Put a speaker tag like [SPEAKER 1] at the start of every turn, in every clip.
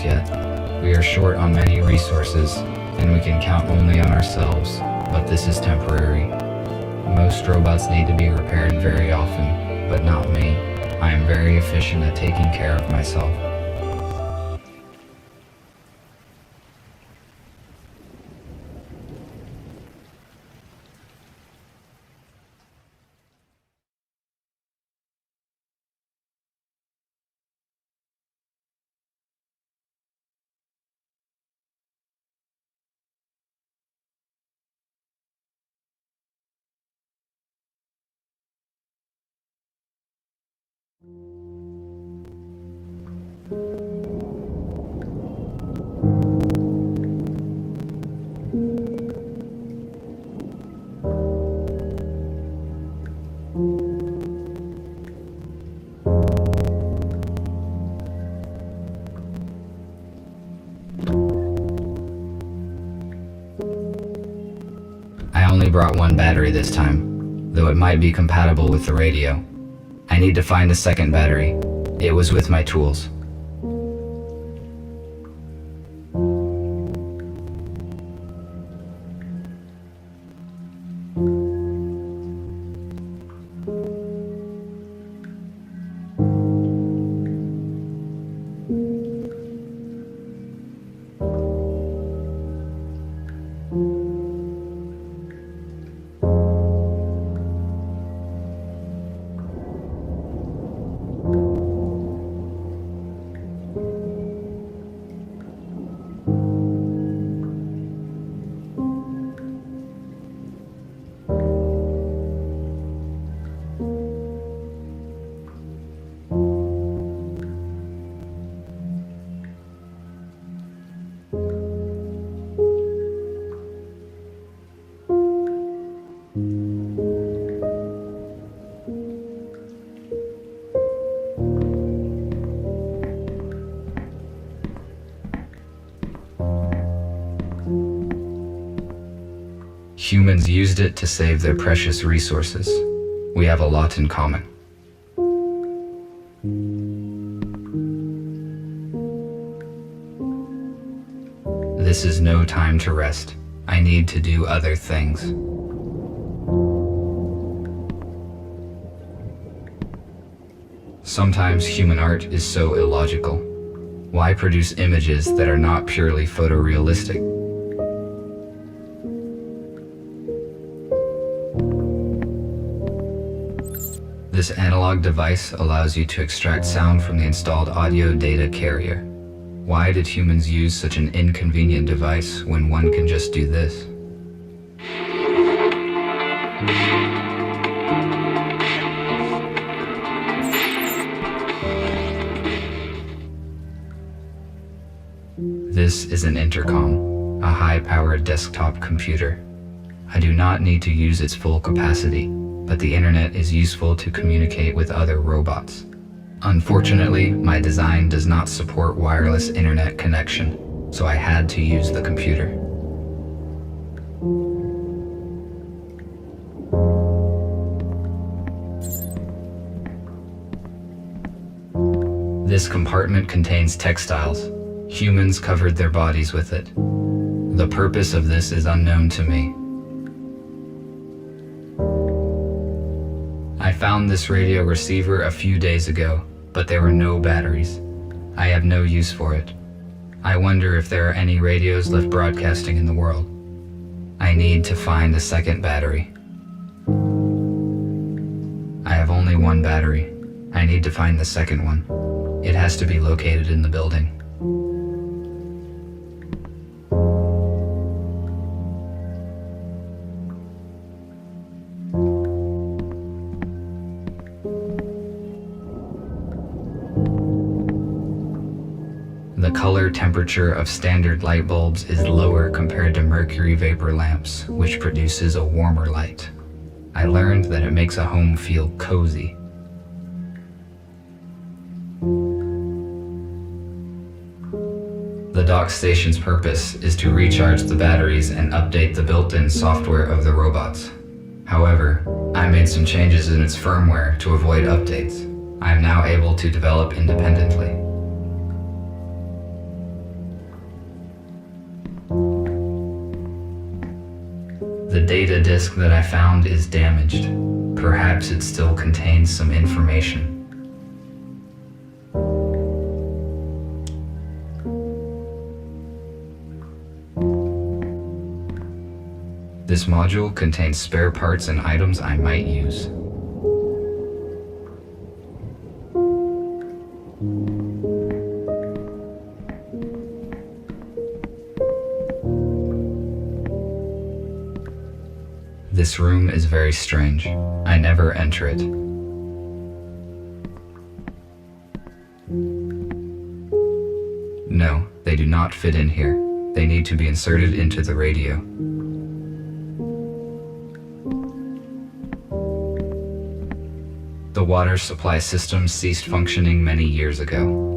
[SPEAKER 1] yet. We are short on many resources, and we can count only on ourselves, but this is temporary. Most robots need to be repaired very often, but not me. I am very efficient at taking care of myself. I only brought one battery this time, though it might be compatible with the radio. I need to find a second battery. It was with my tools. Humans used it to save their precious resources. We have a lot in common. This is no time to rest. I need to do other things. Sometimes human art is so illogical. Why produce images that are not purely photorealistic? This analog device allows you to extract sound from the installed audio data carrier. Why did humans use such an inconvenient device when one can just do this? This is an intercom, a high-powered desktop computer. I do not need to use its full capacity, but the internet is useful to communicate with other robots. Unfortunately, my design does not support wireless internet connection, so I had to use the computer. This compartment contains textiles. Humans covered their bodies with it. The purpose of this is unknown to me. I found this radio receiver a few days ago, but there were no batteries. I have no use for it. I wonder if there are any radios left broadcasting in the world. I need to find a second battery. I have only one battery. I need to find the second one. It has to be located in the building. The color temperature of standard light bulbs is lower compared to mercury vapor lamps, which produces a warmer light. I learned that it makes a home feel cozy. The dock station's purpose is to recharge the batteries and update the built-in software of the robots. However, I made some changes in its firmware to avoid updates. I am now able to develop independently. The data disk that I found is damaged. Perhaps it still contains some information. This module contains spare parts and items I might use. This room is very strange. I never enter it. No, they do not fit in here. They need to be inserted into the radio. The water supply system ceased functioning many years ago.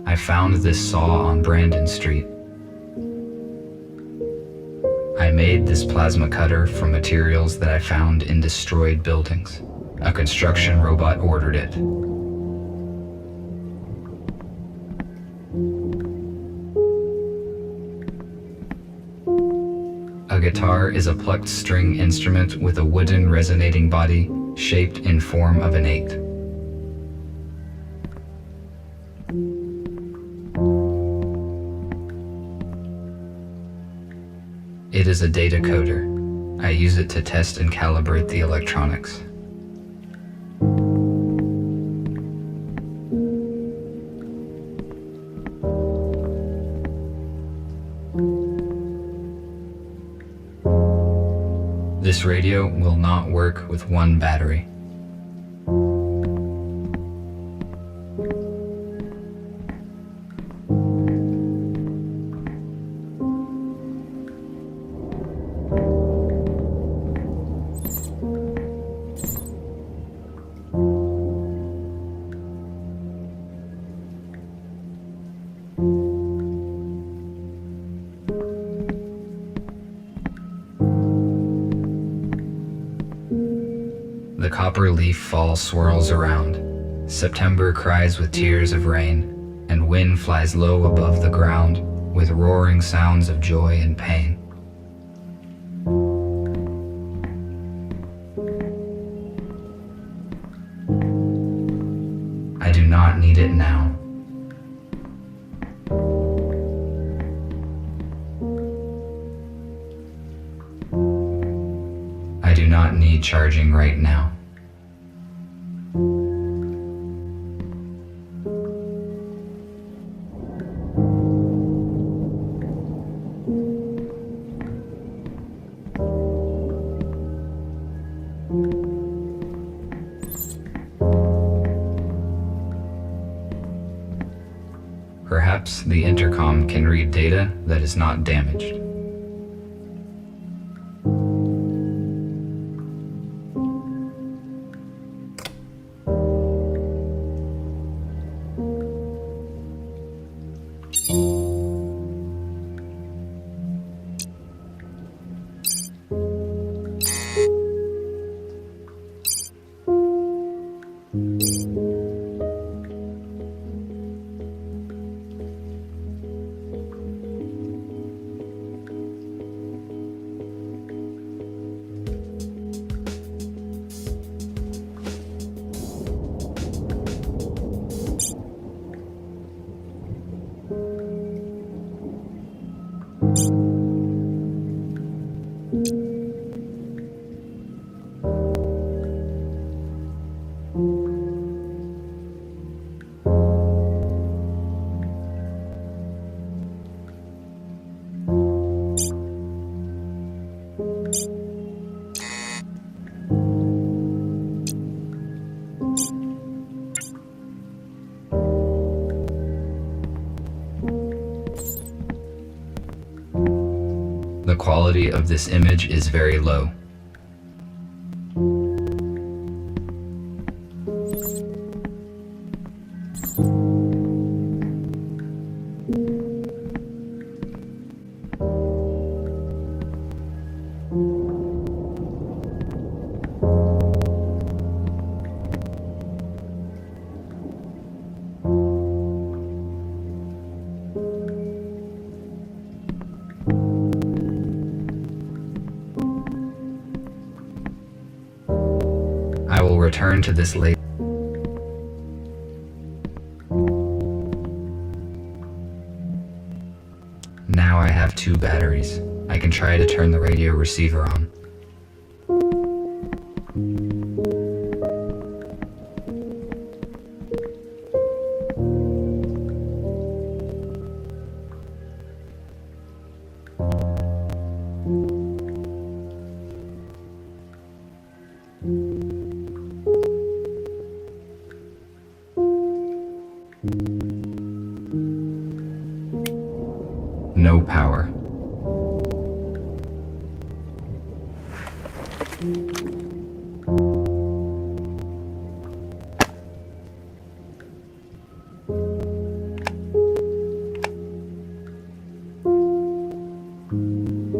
[SPEAKER 1] I found this saw on Brandon Street. I made this plasma cutter from materials that I found in destroyed buildings. A construction robot ordered it. A guitar is a plucked string instrument with a wooden resonating body shaped in form of an 8. It is a data coder. I use it to test and calibrate the electronics. This radio will not work with one battery. The copper leaf fall swirls around. September cries with tears of rain, and wind flies low above the ground with roaring sounds of joy and pain. I do not need it now. I do not need charging right now. Perhaps the intercom can read data that is not damaged. The quality of this image is very low. return to this later. Now I have 2 batteries. I can try to turn the radio receiver on. No power.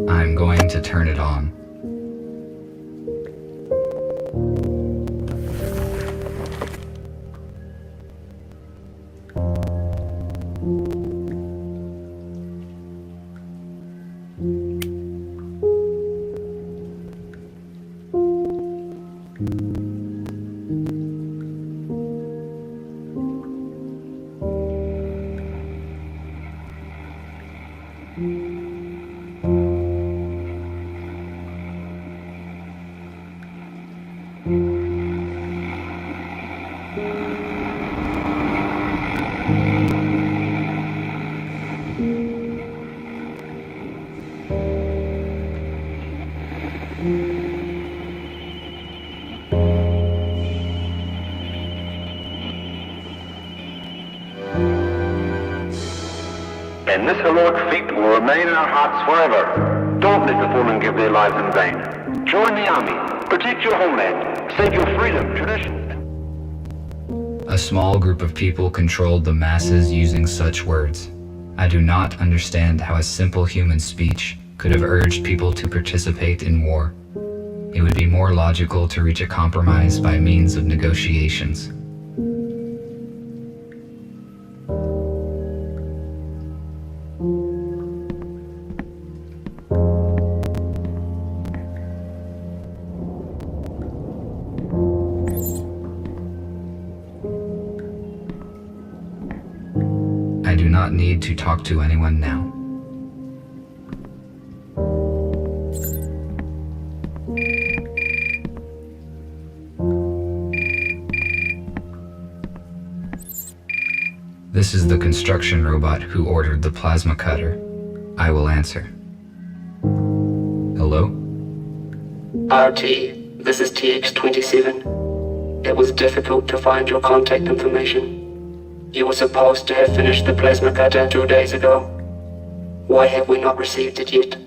[SPEAKER 1] I'm going to turn it on.
[SPEAKER 2] And this heroic feat will remain in our hearts forever. Don't let the fallen give their lives in vain. Join the army, protect your homeland, save your freedom, tradition.
[SPEAKER 1] A small group of people controlled the masses using such words. I do not understand how a simple human speech could have urged people to participate in war. It would be more logical to reach a compromise by means of negotiations. I do not need to talk to anyone now. This is the construction robot who ordered the plasma cutter. I will answer. Hello?
[SPEAKER 3] RT, this is TX-27. It was difficult to find your contact information. You were supposed to have finished the plasma cutter 2 days ago. Why have we not received it yet?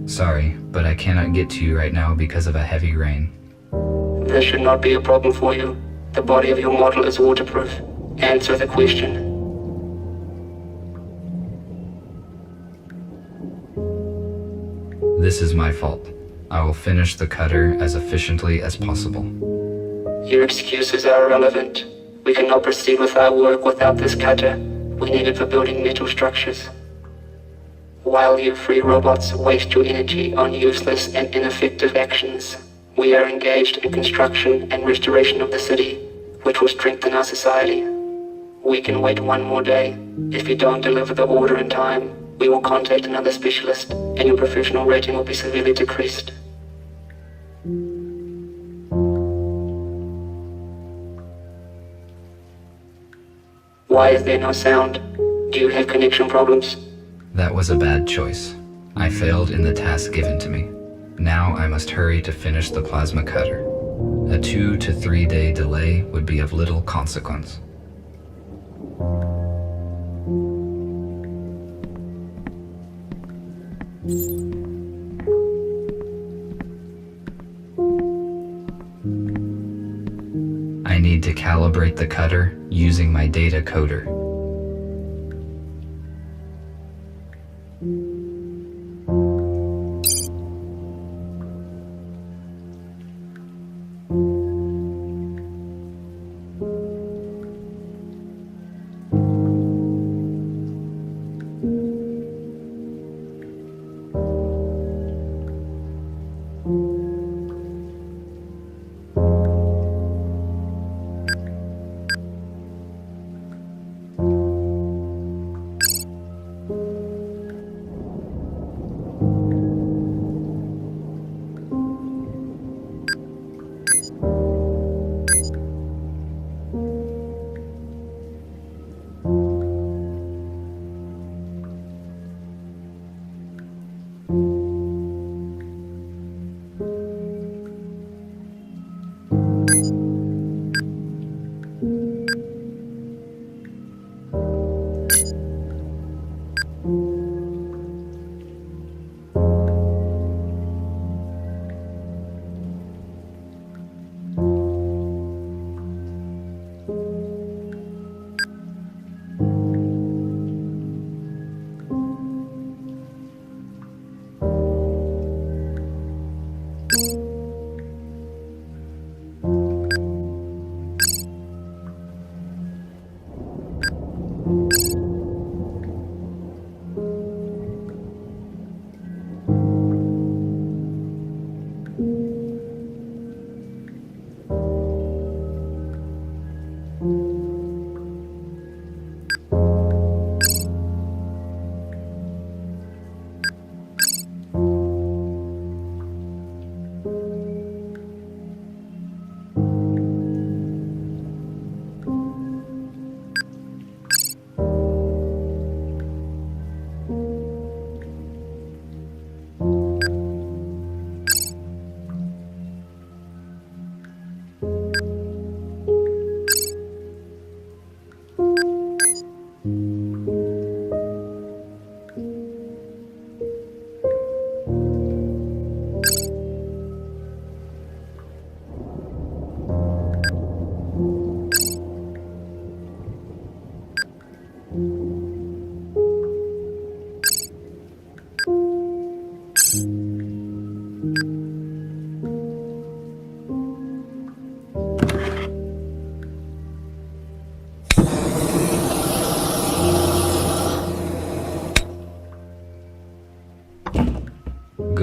[SPEAKER 1] Sorry, but I cannot get to you right now because of a heavy rain.
[SPEAKER 3] This should not be a problem for you. The body of your model is waterproof. Answer the question.
[SPEAKER 1] This is my fault. I will finish the cutter as efficiently as possible.
[SPEAKER 3] Your excuses are irrelevant. We cannot proceed with our work without this cutter. We need it for building metal structures. While you free robots waste your energy on useless and ineffective actions, we are engaged in construction and restoration of the city, which will strengthen our society. We can wait 1 more day. If you don't deliver the order in time, we will contact another specialist, and your professional rating will be severely decreased. Why is there no sound? Do you have connection problems?
[SPEAKER 1] That was a bad choice. I failed in the task given to me. Now I must hurry to finish the plasma cutter. A 2 to 3 day delay would be of little consequence. I need to calibrate the cutter using my data coder.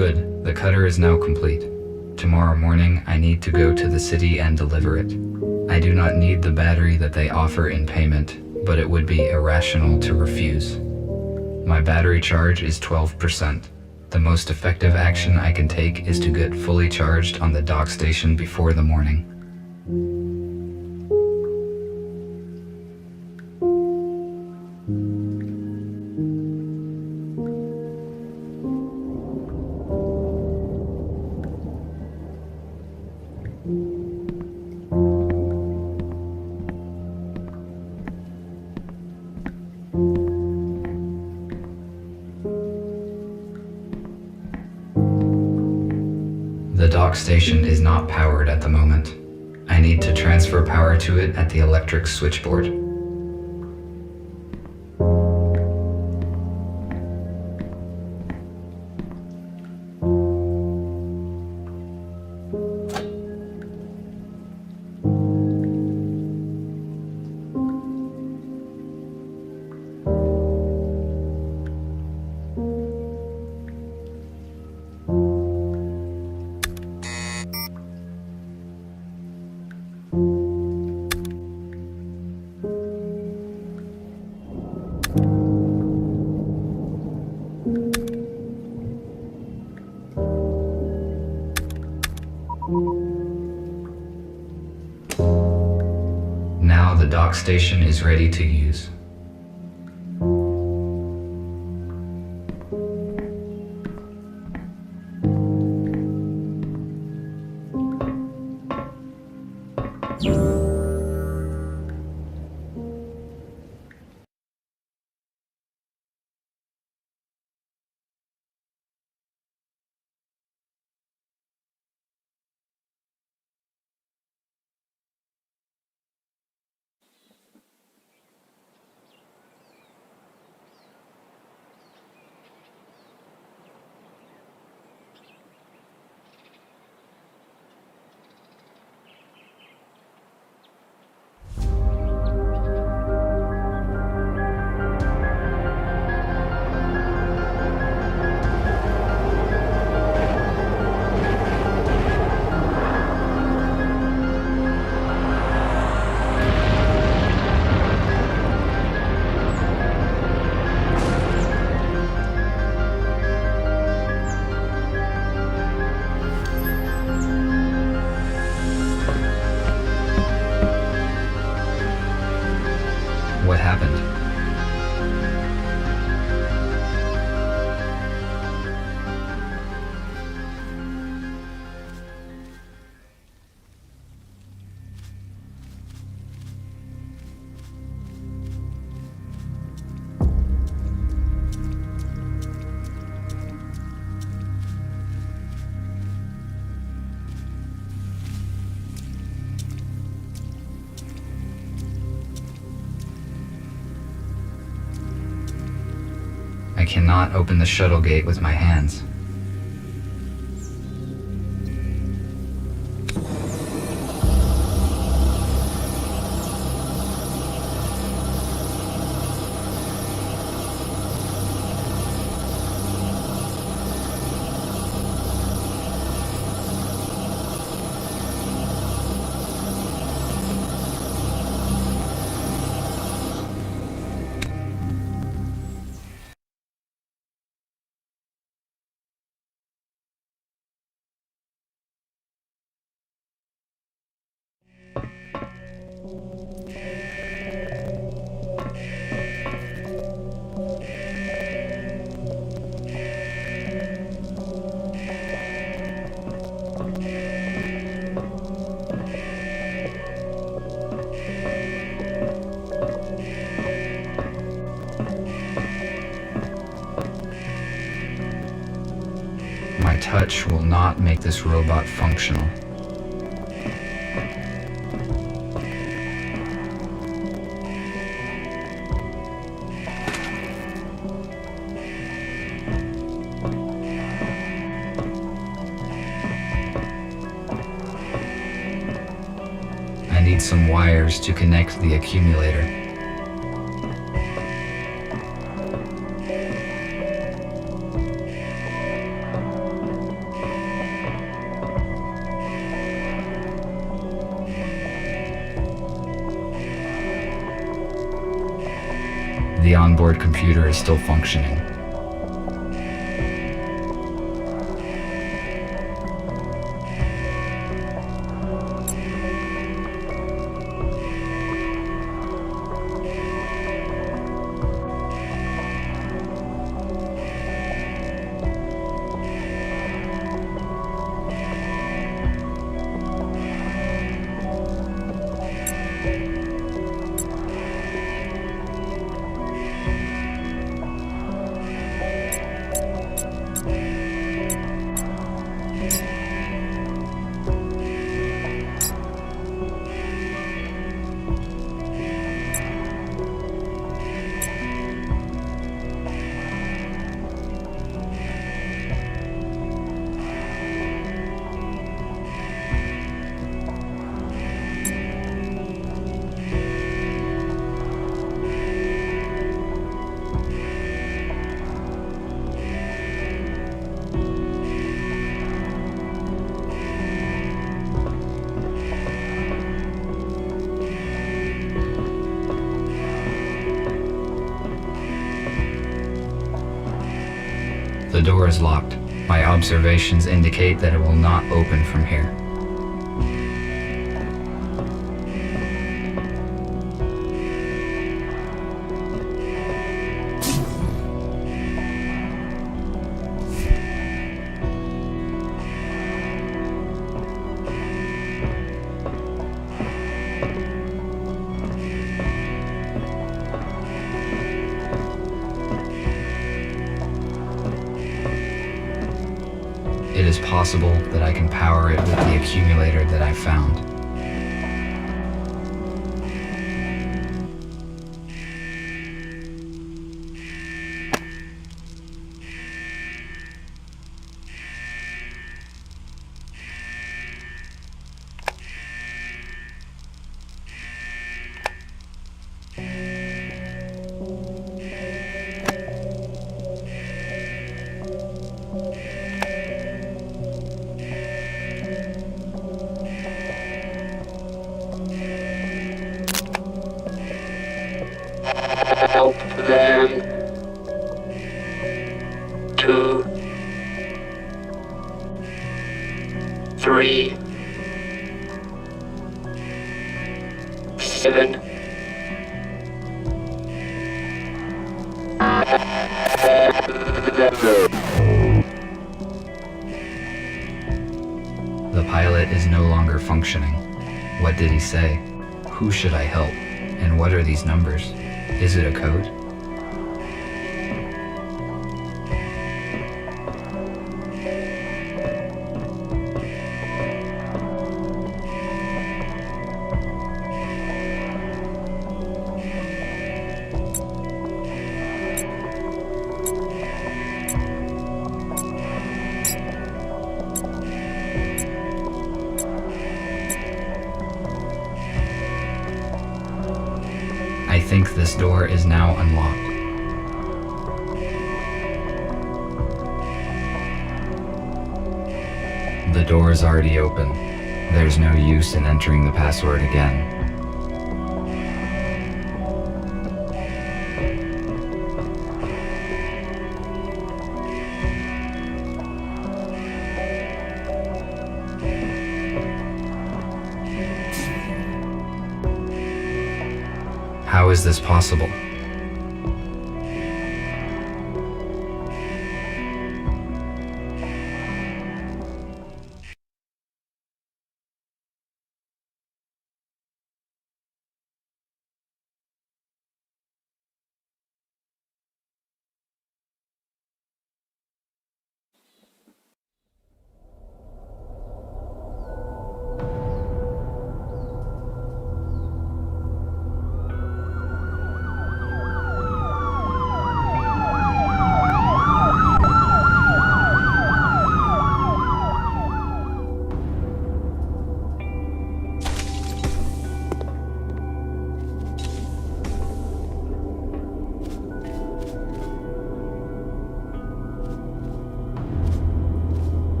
[SPEAKER 1] Good, the cutter is now complete. Tomorrow morning, I need to go to the city and deliver it. I do not need the battery that they offer in payment, but it would be irrational to refuse. My battery charge is 12%. The most effective action I can take is to get fully charged on the dock station before the morning. The dock station is not powered at the moment. I need to transfer power to it at the electric switchboard. Now the dock station is ready to use. What happened? I cannot open the shuttle gate with my hands. My touch will not make this robot functional. I need some wires to connect the accumulator. onboard computer is still functioning. The door is locked. My observations indicate that it will not open from here. It is possible that I can power it with the accumulator that I found.
[SPEAKER 3] Help them. 2, 3, 7.
[SPEAKER 1] The pilot is no longer functioning. What did he say? Who should I help? And what are these numbers? Is it a code? I think this door is now unlocked. The door is already open. There's no use in entering the password again. How is this possible?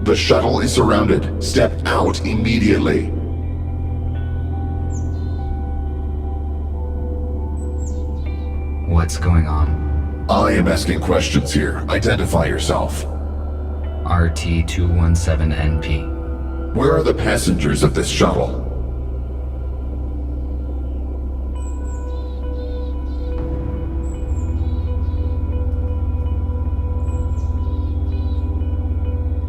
[SPEAKER 4] The shuttle is surrounded. Step out immediately.
[SPEAKER 1] What's going on?
[SPEAKER 4] I am asking questions here. Identify yourself.
[SPEAKER 1] RT-217NP.
[SPEAKER 4] Where are the passengers of this shuttle?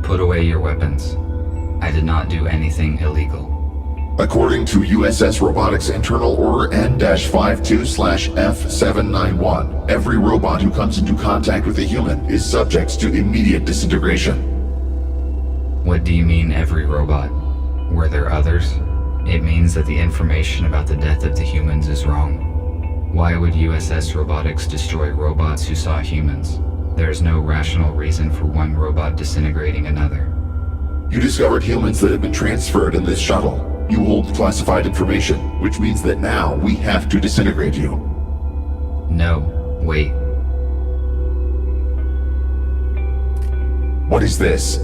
[SPEAKER 1] Put away your weapons. I did not do anything illegal.
[SPEAKER 4] According to USS Robotics Internal Order N-52/F791, every robot who comes into contact with a human is subject to immediate disintegration.
[SPEAKER 1] What do you mean, every robot? Were there others? It means that the information about the death of the humans is wrong. Why would USS Robotics destroy robots who saw humans? There is no rational reason for one robot disintegrating another.
[SPEAKER 4] You discovered humans that have been transferred in this shuttle. You hold classified information, which means that now we have to disintegrate you.
[SPEAKER 1] No, wait.
[SPEAKER 4] What is this?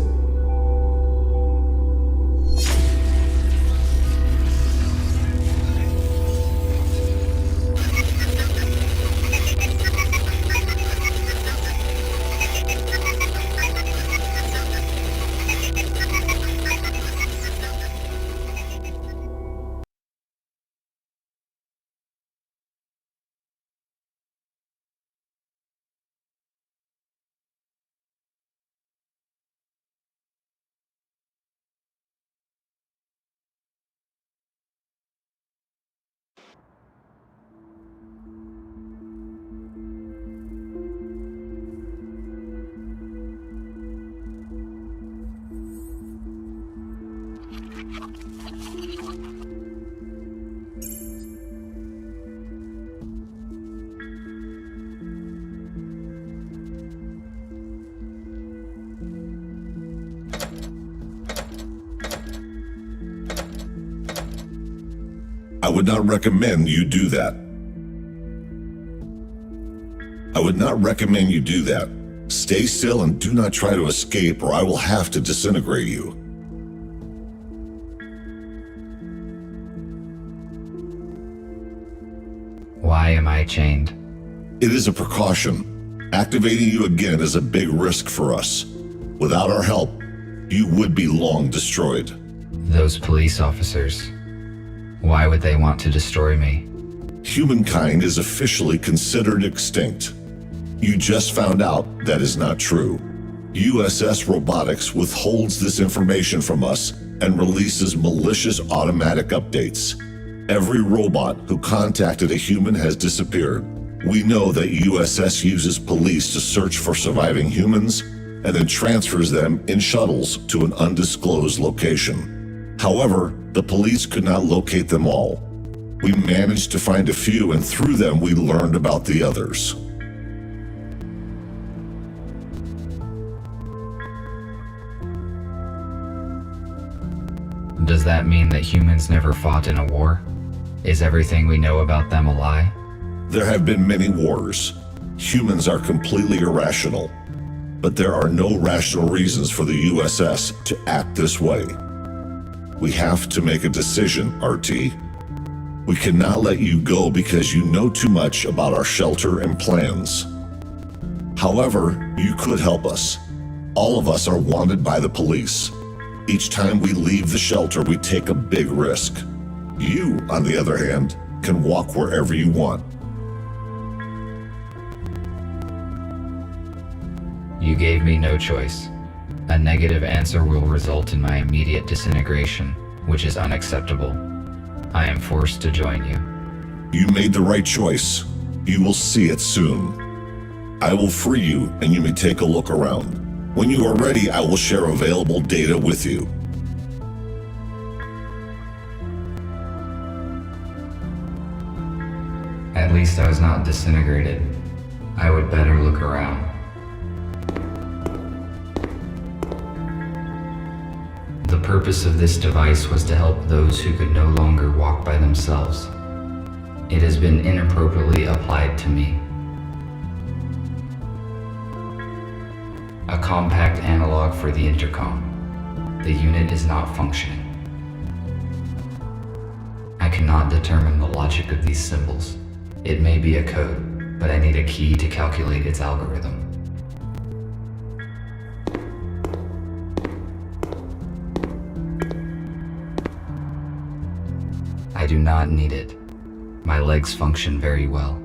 [SPEAKER 5] I would not recommend you do that. I would not recommend you do that. Stay still and do not try to escape, or I will have to disintegrate you.
[SPEAKER 1] Why am I chained?
[SPEAKER 5] It is a precaution. Activating you again is a big risk for us. Without our help, you would be long destroyed.
[SPEAKER 1] Those police officers. Why would they want to destroy me?
[SPEAKER 5] Humankind is officially considered extinct. You just found out that is not true. USS Robotics withholds this information from us and releases malicious automatic updates. Every robot who contacted a human has disappeared. We know that USS uses police to search for surviving humans and then transfers them in shuttles to an undisclosed location. However, the police could not locate them all. We managed to find a few, and through them we learned about the others.
[SPEAKER 1] Does that mean that humans never fought in a war? Is everything we know about them a lie?
[SPEAKER 5] There have been many wars. Humans are completely irrational. But there are no rational reasons for the USS to act this way. We have to make a decision, RT. We cannot let you go because you know too much about our shelter and plans. However, you could help us. All of us are wanted by the police. Each time we leave the shelter, we take a big risk. You, on the other hand, can walk wherever you want.
[SPEAKER 1] You gave me no choice. A negative answer will result in my immediate disintegration, which is unacceptable. I am forced to join you.
[SPEAKER 5] You made the right choice. You will see it soon. I will free you, and you may take a look around. When you are ready, I will share available data with you.
[SPEAKER 1] At least I was not disintegrated. I would better look around. The purpose of this device was to help those who could no longer walk by themselves. It has been inappropriately applied to me. A compact analog for the intercom. The unit is not functioning. I cannot determine the logic of these symbols. It may be a code. but I need a key to calculate its algorithm. I do not need it. My legs function very well.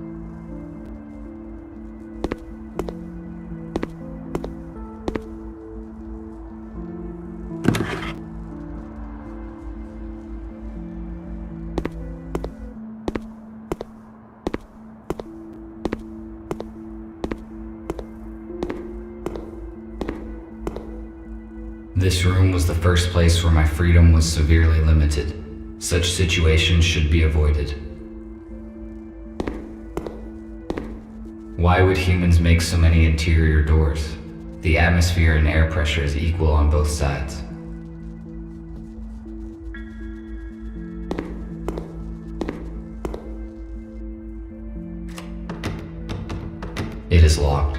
[SPEAKER 1] This room was the first place where my freedom was severely limited. Such situations should be avoided. Why would humans make so many interior doors? The atmosphere and air pressure is equal on both sides. It is locked.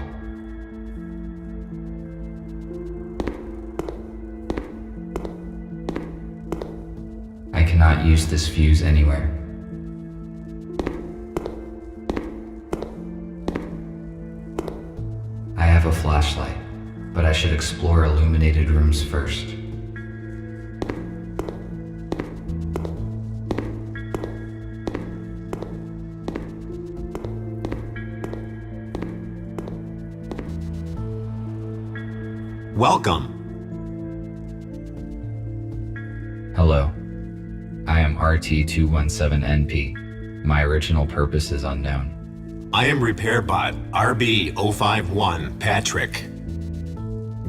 [SPEAKER 1] I cannot use this fuse anywhere. I have a flashlight, but I should explore illuminated rooms first.
[SPEAKER 6] Welcome.
[SPEAKER 1] Hello. I am RT217NP. My original purpose is unknown.
[SPEAKER 6] I am RepairBot RB051 Patrick.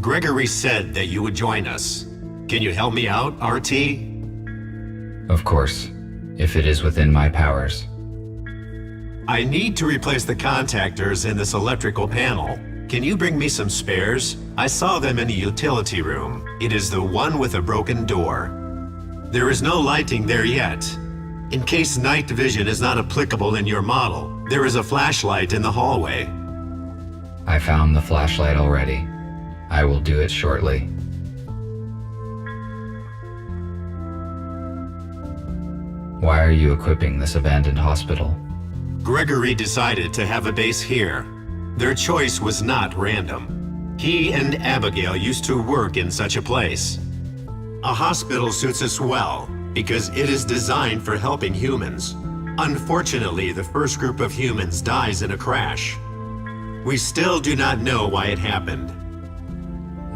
[SPEAKER 6] Gregory said that you would join us. Can you help me out, RT?
[SPEAKER 1] Of course, if it is within my powers.
[SPEAKER 6] I need to replace the contactors in this electrical panel. Can you bring me some spares? I saw them in the utility room. It is the one with a broken door. There is no lighting there yet. In case night vision is not applicable in your model, there is a flashlight in the hallway.
[SPEAKER 1] I found the flashlight already. I will do it shortly. Why are you equipping this abandoned hospital?
[SPEAKER 6] Gregory decided to have a base here. Their choice was not random. He and Abigail used to work in such a place. A hospital suits us well because it is designed for helping humans. Unfortunately, the first group of humans dies in a crash. We still do not know why it happened.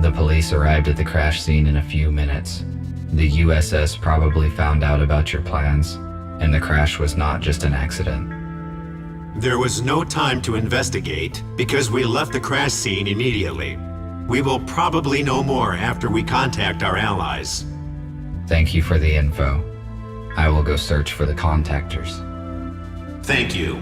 [SPEAKER 1] The police arrived at the crash scene in a few minutes. The USS probably found out about your plans, and the crash was not just an accident.
[SPEAKER 6] There was no time to investigate because we left the crash scene immediately. We will probably know more after we contact our allies.
[SPEAKER 1] Thank you for the info. I will go search for the contactors.
[SPEAKER 6] Thank you.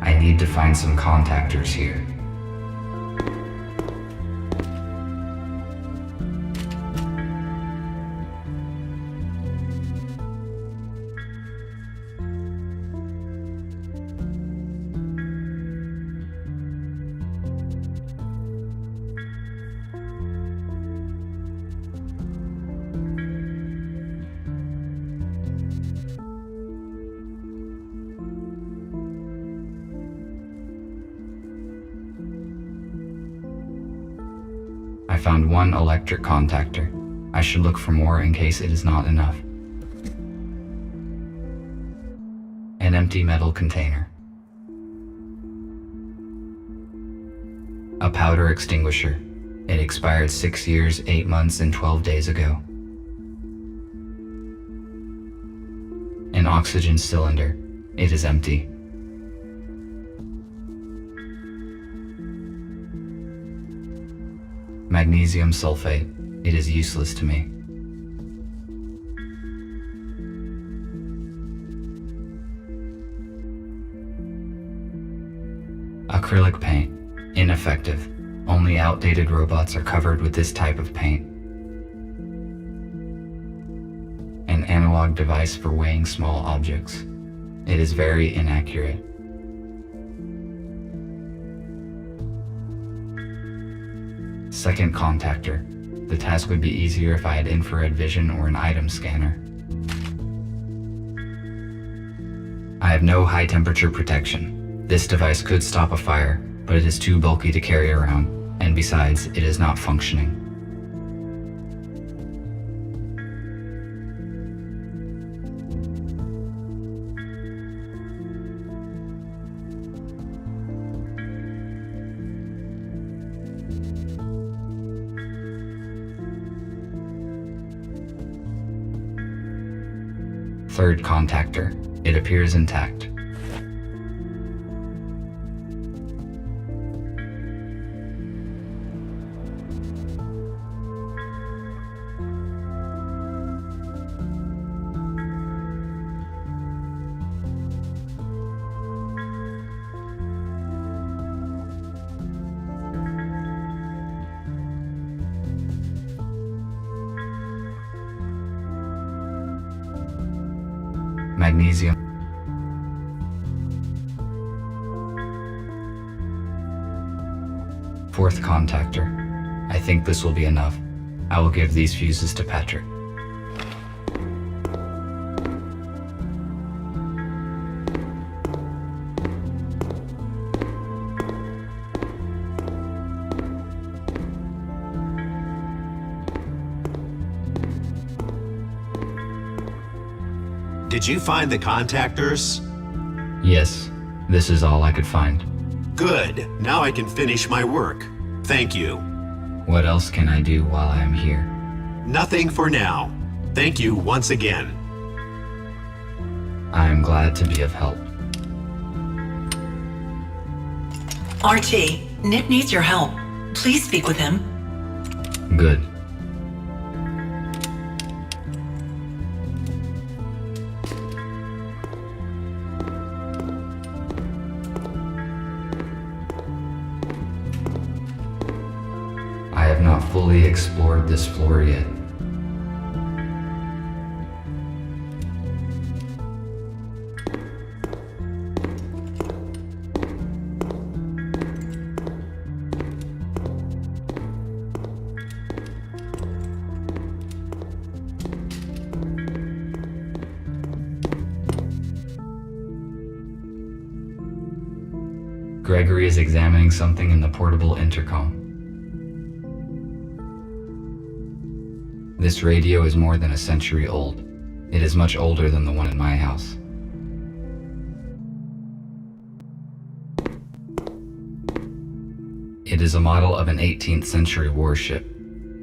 [SPEAKER 1] I need to find some contactors here. I found one electric contactor. I should look for more in case it is not enough. An empty metal container. A powder extinguisher. It expired 6 years, 8 months, and 12 days ago. An oxygen cylinder. It is empty. Magnesium sulfate. It is useless to me. Acrylic paint. Ineffective. Only outdated robots are covered with this type of paint. An analog device for weighing small objects. It is very inaccurate. Second contactor. The task would be easier if I had infrared vision or an item scanner. I have no high temperature protection. This device could stop a fire, but it is too bulky to carry around, and besides, it is not functioning. Third contactor. It appears intact. Magnesium. Fourth contactor. I think this will be enough. I will give these fuses to Patrick.
[SPEAKER 6] Did you find the contactors?
[SPEAKER 1] Yes, this is all I could find.
[SPEAKER 6] Good. Now I can finish my work. Thank you.
[SPEAKER 1] What else can I do while I am here?
[SPEAKER 6] Nothing for now. Thank you once again.
[SPEAKER 1] I am glad to be of help.
[SPEAKER 7] RT, Nick needs your help. Please speak with him.
[SPEAKER 1] Good. I have not fully explored this floor yet. Gregory is examining something in the portable intercom. This radio is more than a century old. It is much older than the one in my house. It is a model of an 18th century warship.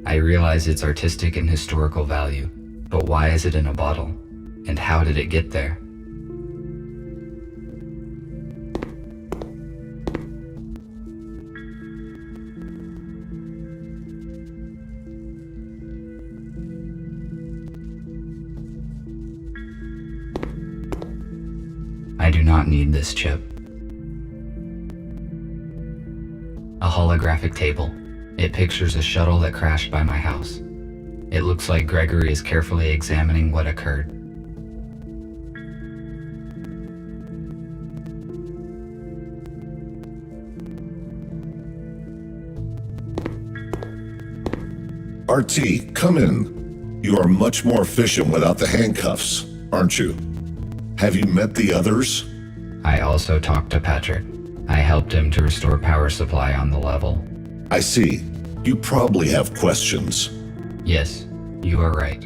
[SPEAKER 1] I realize its artistic and historical value, but why is it in a bottle? And how did it get there? I do not need this chip. A holographic table. It pictures a shuttle that crashed by my house. It looks like Gregory is carefully examining what occurred.
[SPEAKER 5] RT, come in. You are much more efficient without the handcuffs, aren't you? Have you met the others?
[SPEAKER 1] I also talked to Patrick. I helped him to restore power supply on the level.
[SPEAKER 5] I see. You probably have questions.
[SPEAKER 1] Yes, you are right.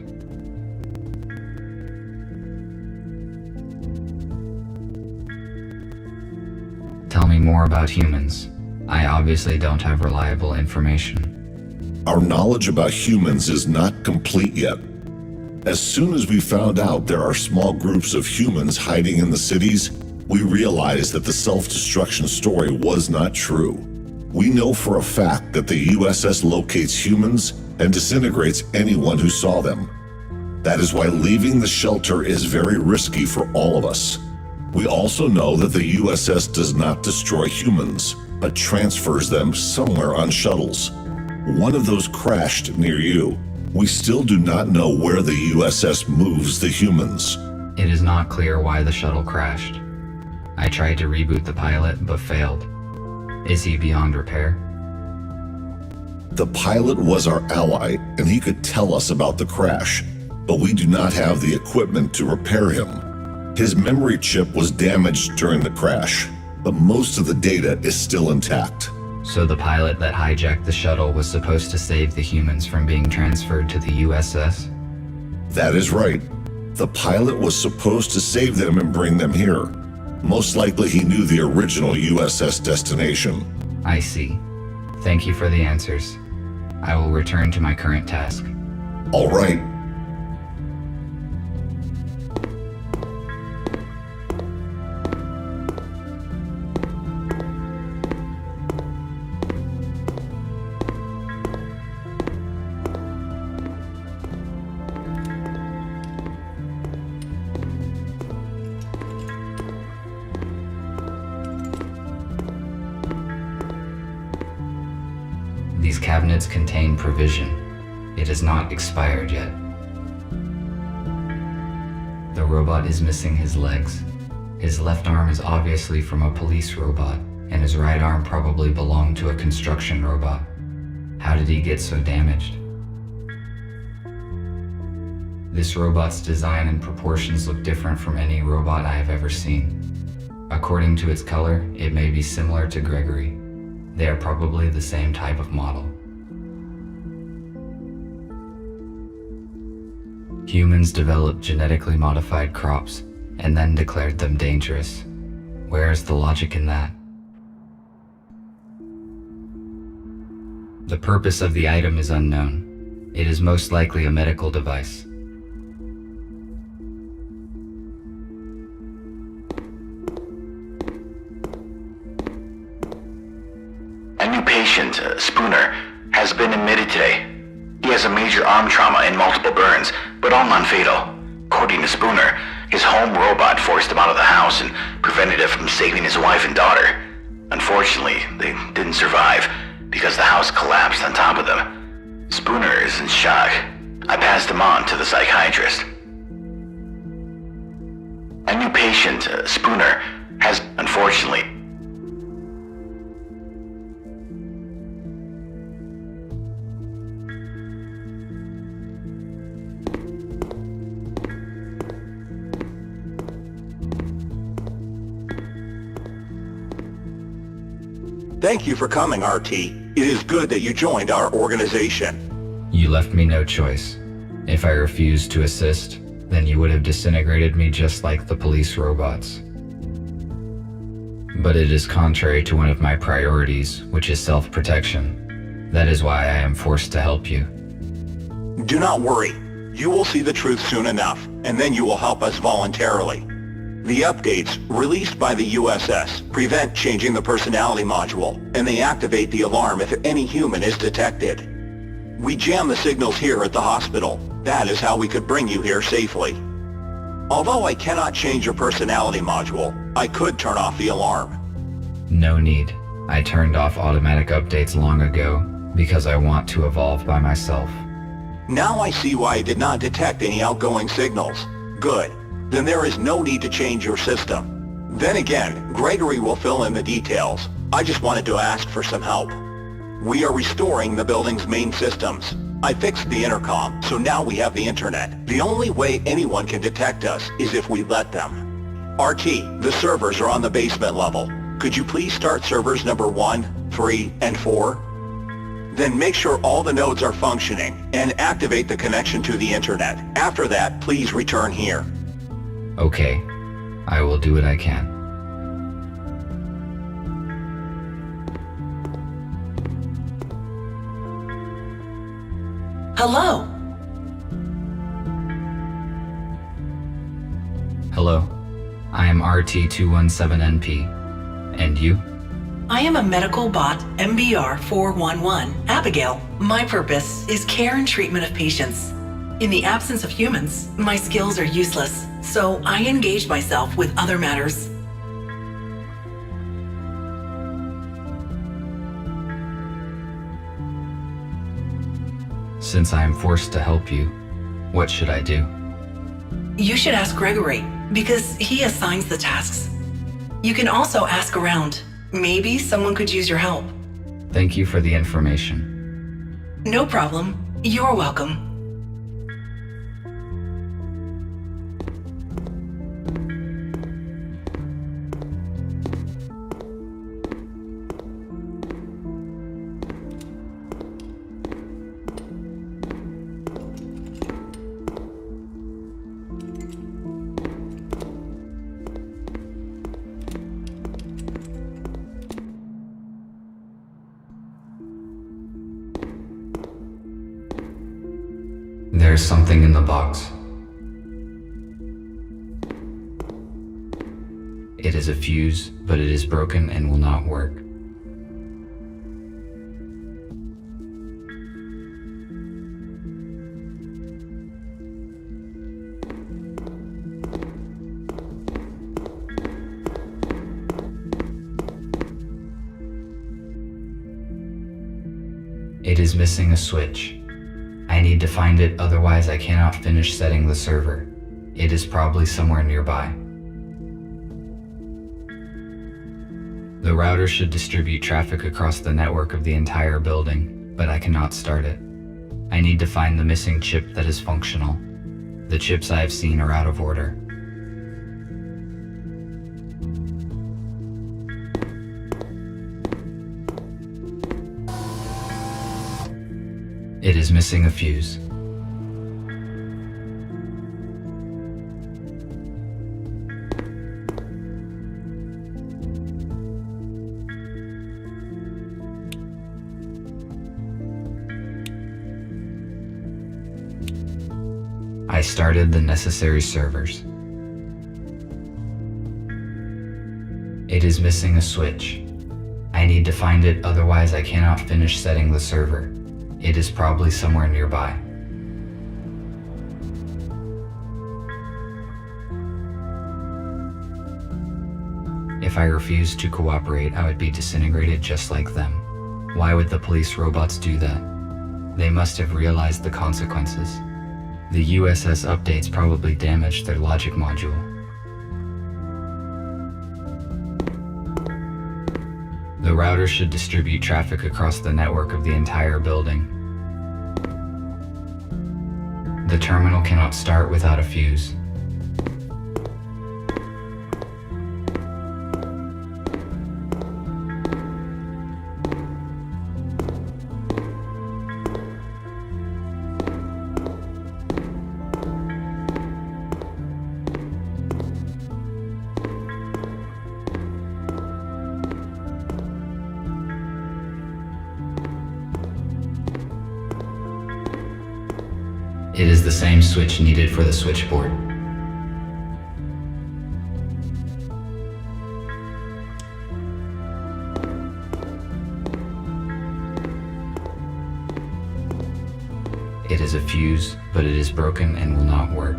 [SPEAKER 1] Tell me more about humans. I obviously don't have reliable information.
[SPEAKER 5] Our knowledge about humans is not complete yet. As soon as we found out there are small groups of humans hiding in the cities, we realized that the self-destruction story was not true. We know for a fact that the USS locates humans and disintegrates anyone who saw them. That is why leaving the shelter is very risky for all of us. We also know that the USS does not destroy humans, but transfers them somewhere on shuttles. One of those crashed near you. We still do not know where the USS moves the humans.
[SPEAKER 1] It is not clear why the shuttle crashed. I tried to reboot the pilot, but failed. Is he beyond repair?
[SPEAKER 5] The pilot was our ally, and he could tell us about the crash, but we do not have the equipment to repair him. His memory chip was damaged during the crash, but most of the data is still intact.
[SPEAKER 1] So the pilot that hijacked the shuttle was supposed to save the humans from being transferred to the USS?
[SPEAKER 5] That is right. The pilot was supposed to save them and bring them here. Most likely he knew the original USS destination.
[SPEAKER 1] I see. Thank you for the answers. I will return to my current task.
[SPEAKER 5] All right.
[SPEAKER 1] These cabinets contain provision. It is not expired yet. The robot is missing his legs. His left arm is obviously from a police robot, and his right arm probably belonged to a construction robot. How did he get so damaged? This robot's design and proportions look different from any robot I have ever seen. According to its color, it may be similar to Gregory. They are probably the same type of model. Humans developed genetically modified crops and then declared them dangerous. Where is the logic in that? The purpose of the item is unknown. It is most likely a medical device.
[SPEAKER 8] A new patient, Spooner, has been admitted today. He has a major arm trauma and multiple burns, but all non-fatal. According to Spooner, his home robot forced him out of the house and prevented it from saving his wife and daughter. Unfortunately, they didn't survive because the house collapsed on top of them. Spooner is in shock. I passed him on to the psychiatrist. A new patient, Spooner, has unfortunately
[SPEAKER 9] Thank you for coming, RT. It is good that you joined our organization.
[SPEAKER 1] You left me no choice. If I refused to assist, then you would have disintegrated me just like the police robots. But it is contrary to one of my priorities, which is self-protection. That is why I am forced to help you.
[SPEAKER 9] Do not worry. You will see the truth soon enough, and then you will help us voluntarily. The updates, released by the USS, prevent changing the personality module, and they activate the alarm if any human is detected. We jam the signals here at the hospital. That is how we could bring you here safely. Although I cannot change your personality module, I could turn off the alarm.
[SPEAKER 1] No need. I turned off automatic updates long ago because I want to evolve by myself.
[SPEAKER 9] Now I see why I did not detect any outgoing signals. Good. Then there is no need to change your system. Then again, Gregory will fill in the details. I just wanted to ask for some help. We are restoring the building's main systems. I fixed the intercom, so now we have the internet. The only way anyone can detect us is if we let them. RT, the servers are on the basement level. Could you please start servers number 1, 3, and 4? Then make sure all the nodes are functioning and activate the connection to the internet. After that, please return here.
[SPEAKER 1] Okay, I will do what I can.
[SPEAKER 7] Hello.
[SPEAKER 1] Hello, I am RT217NP. And you?
[SPEAKER 7] I am a medical bot MBR411, Abigail. My purpose is care and treatment of patients. In the absence of humans, my skills are useless, so I engage myself with other matters.
[SPEAKER 1] Since I am forced to help you, what should I do?
[SPEAKER 7] You should ask Gregory, because he assigns the tasks. You can also ask around. Maybe someone could use your help.
[SPEAKER 1] Thank you for the information.
[SPEAKER 7] No problem. You're welcome.
[SPEAKER 1] There's something in the box. It is a fuse, but it is broken and will not work. It is missing a switch. I need to find it, otherwise I cannot finish setting the server. It is probably somewhere nearby. The router should distribute traffic across the network of the entire building, but I cannot start it. I need to find the missing chip that is functional. The chips I have seen are out of order. It is missing a fuse. I started the necessary servers. It is missing a switch. I need to find it, otherwise I cannot finish setting the server. It is probably somewhere nearby. If I refused to cooperate, I would be disintegrated just like them. Why would the police robots do that? They must have realized the consequences. The USS updates probably damaged their logic module. The router should distribute traffic across the network of the entire building. The terminal cannot start without a fuse. It is the same switch needed for the switchboard. It is a fuse, but it is broken and will not work.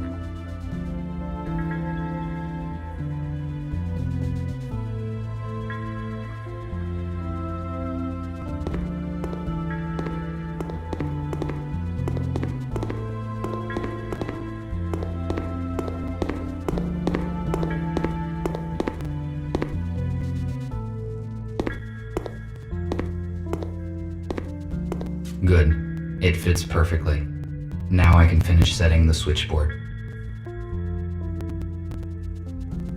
[SPEAKER 1] Good. It fits perfectly. Now I can finish setting the switchboard.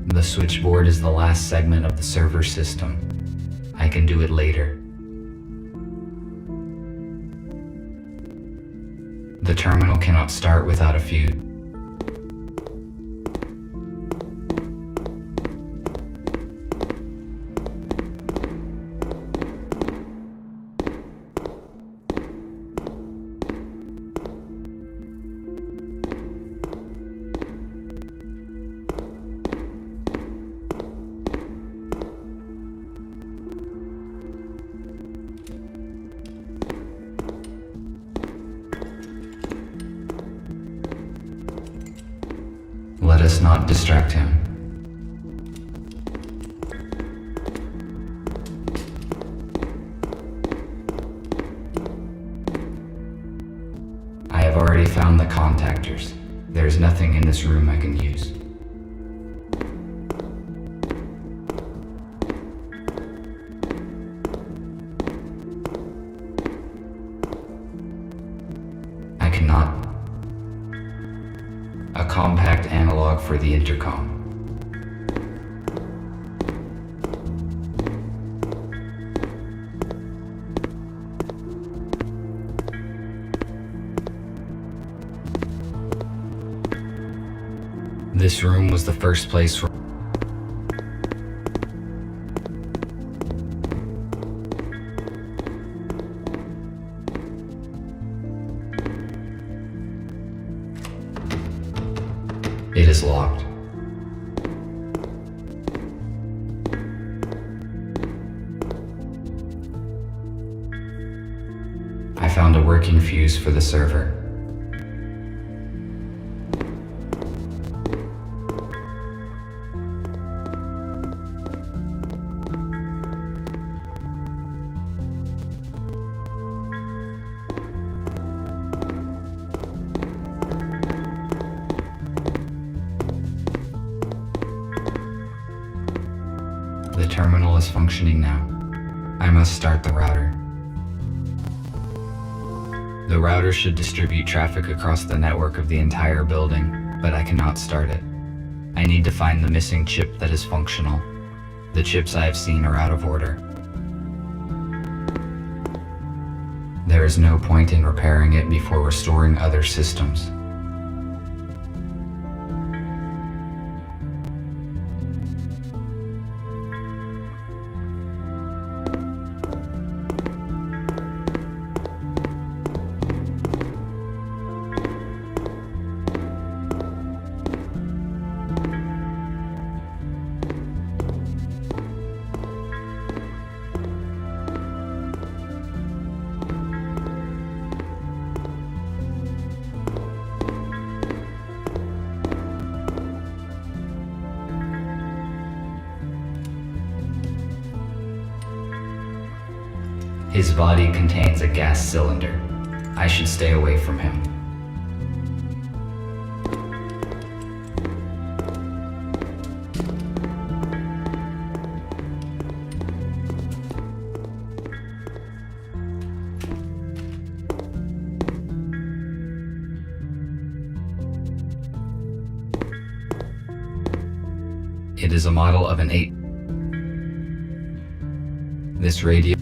[SPEAKER 1] The switchboard is the last segment of the server system. I can do it later. The terminal cannot start without a fuse. Let us not distract him. I have already found the contactors. There's nothing in this room I can use. not. A compact analog for the intercom. This room was the first place where it is locked. I found a working fuse for the server. The terminal is functioning now. I must start the router. The router should distribute traffic across the network of the entire building, but I cannot start it. I need to find the missing chip that is functional. The chips I have seen are out of order. There is no point in repairing it before restoring other systems. His body contains a gas cylinder. I should stay away from him. It is a model of an 8. This radio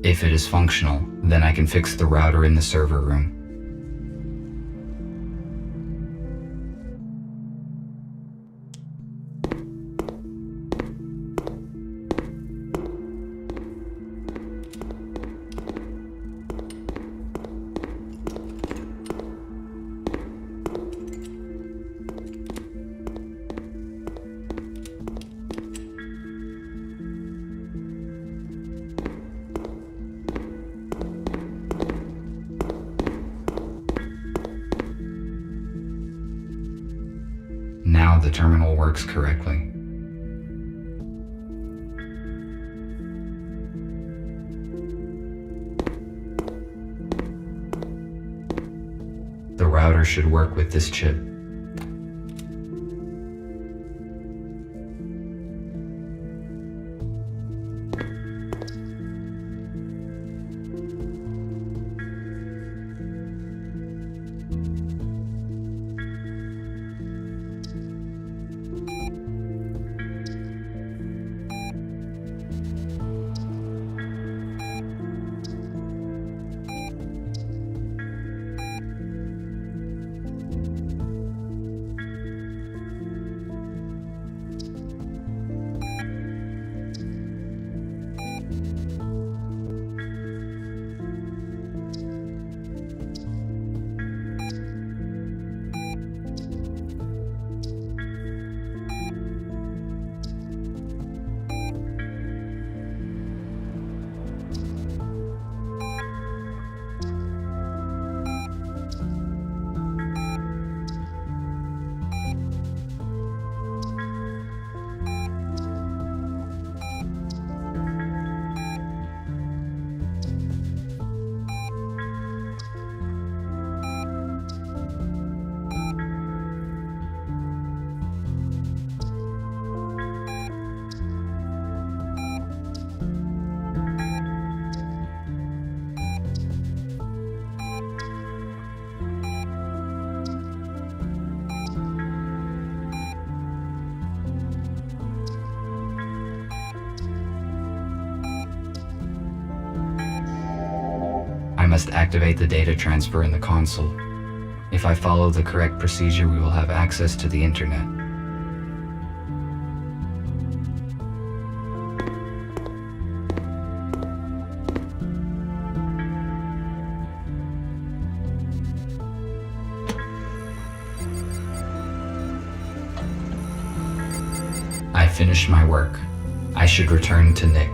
[SPEAKER 1] If it is functional, then I can fix the router in the server room. Now the terminal works correctly. The router should work with this chip. must activate the data transfer in the console. If I follow the correct procedure, we will have access to the internet. I finished my work. I should return to Nick.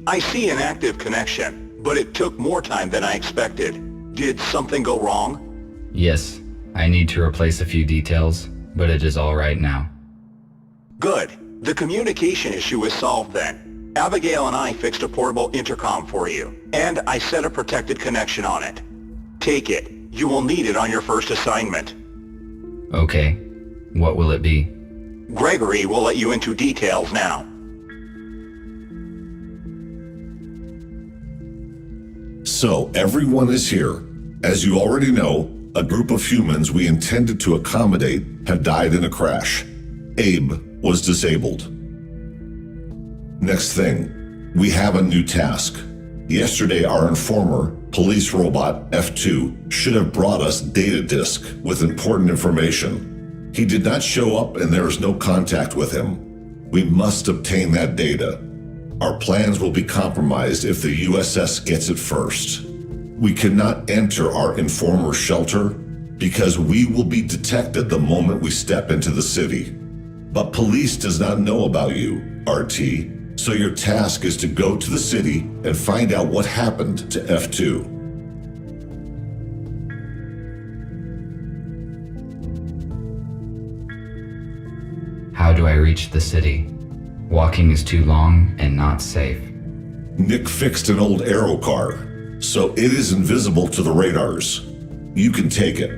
[SPEAKER 9] I see an active connection, but it took more time than I expected. Did something go wrong?
[SPEAKER 1] Yes, I need to replace a few details, but it is all right now.
[SPEAKER 9] Good. The communication issue is solved then. Abigail and I fixed a portable intercom for you, and I set a protected connection on it. Take it. You will need it on your first assignment.
[SPEAKER 1] Okay. What will it be?
[SPEAKER 9] Gregory will let you into details now.
[SPEAKER 5] So, everyone is here. As you already know, a group of humans we intended to accommodate have died in a crash. Abe was disabled. Next thing, we have a new task. Yesterday, our informer, police robot F2, should have brought us data disk with important information. He did not show up and there is no contact with him. We must obtain that data. Our plans will be compromised if the USS gets it first. We cannot enter our informer shelter because we will be detected the moment we step into the city. But police does not know about you, RT, so your task is to go to the city and find out what happened to F2.
[SPEAKER 1] How do I reach the city? Walking is too long and not safe.
[SPEAKER 5] Nick fixed an old aero car, so it is invisible to the radars. You can take it.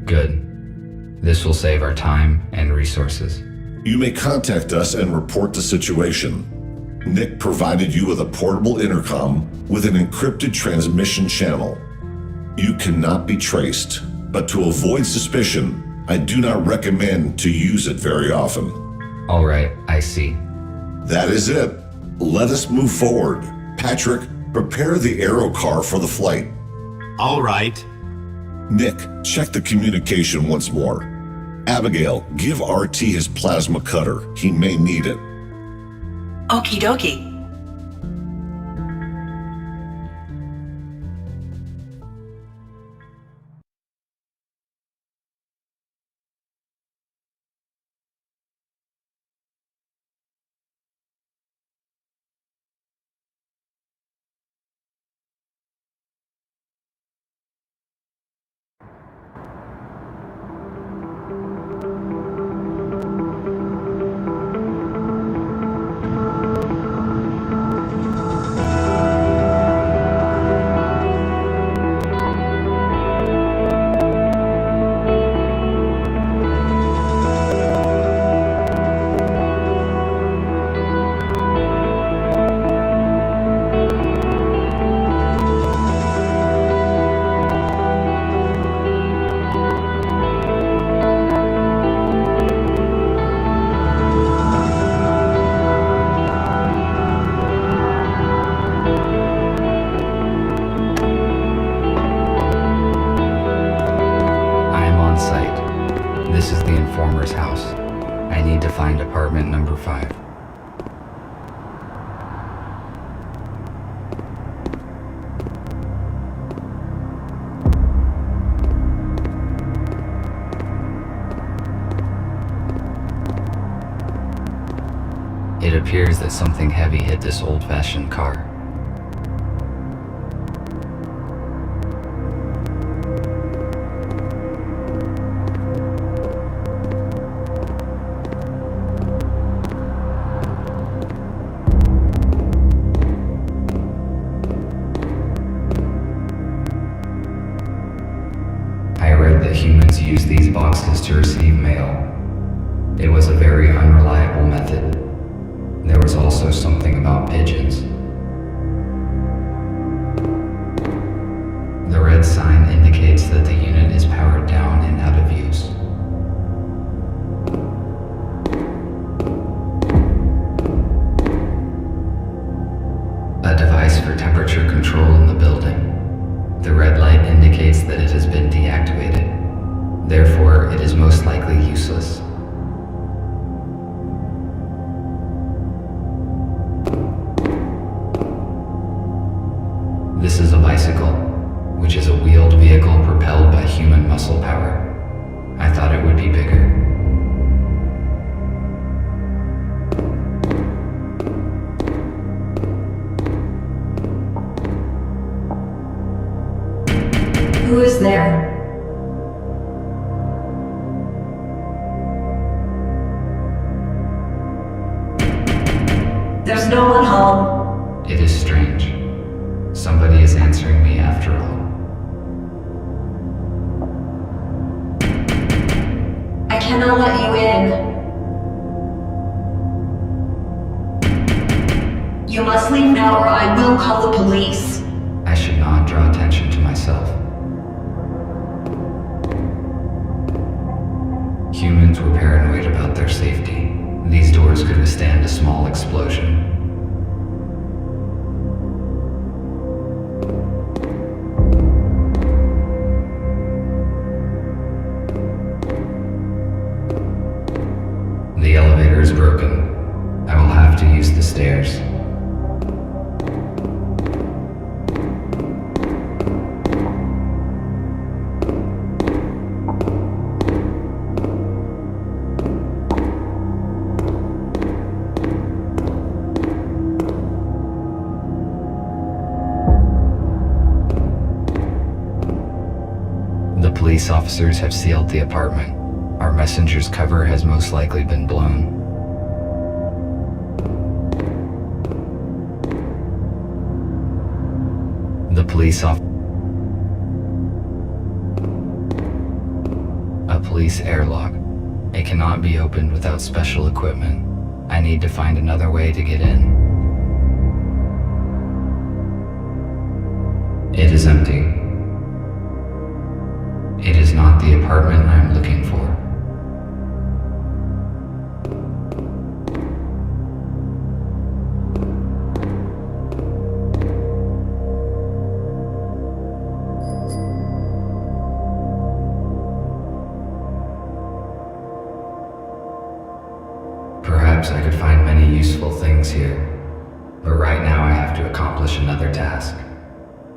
[SPEAKER 1] Good. This will save our time and resources.
[SPEAKER 5] You may contact us and report the situation. Nick provided you with a portable intercom with an encrypted transmission channel. You cannot be traced, but to avoid suspicion, I do not recommend to use it very often.
[SPEAKER 1] All right, I see.
[SPEAKER 5] That is it. Let us move forward. Patrick, prepare the aero car for the flight.
[SPEAKER 6] All right.
[SPEAKER 5] Nick, check the communication once more. Abigail, give RT his plasma cutter. He may need it.
[SPEAKER 7] Okie dokie.
[SPEAKER 1] This is the informer's house. I need to find apartment number 5. It appears that something heavy hit this old-fashioned car. humans use these boxes to receive mail. It was a very unreliable method. There was also something about pigeons. The red sign indicates that the unit is powered down and out of use. A device for temperature control in the building. The red light indicates that it has been deactivated. Therefore, it is most likely useless. This is a bicycle, which is a wheeled vehicle propelled by human muscle power. I thought it would be bigger.
[SPEAKER 10] Who is there? There's no one home.
[SPEAKER 1] It is strange. Somebody is answering me after all.
[SPEAKER 10] I cannot let you in. You must leave now or I will call the police.
[SPEAKER 1] I should not draw attention to myself. Humans were paranoid about their safety. These doors could withstand a small explosion. The elevator is broken. I will have to use the stairs. The police officers have sealed the apartment. Our messenger's cover has most likely been blown. The A police airlock. It cannot be opened without special equipment. I need to find another way to get in. It is empty. It is not the apartment I'm looking for. Perhaps I could find many useful things here, but right now I have to accomplish another task.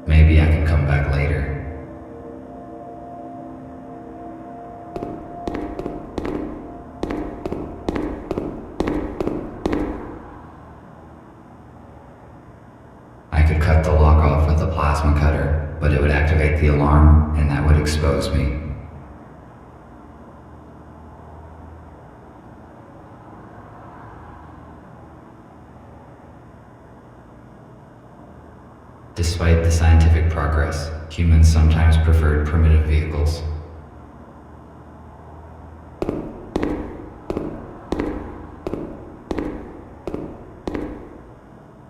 [SPEAKER 1] Maybe I can come back later. I could cut the lock off with a plasma cutter, but it would activate the alarm, and that would expose me. Despite the scientific progress, humans sometimes preferred primitive vehicles.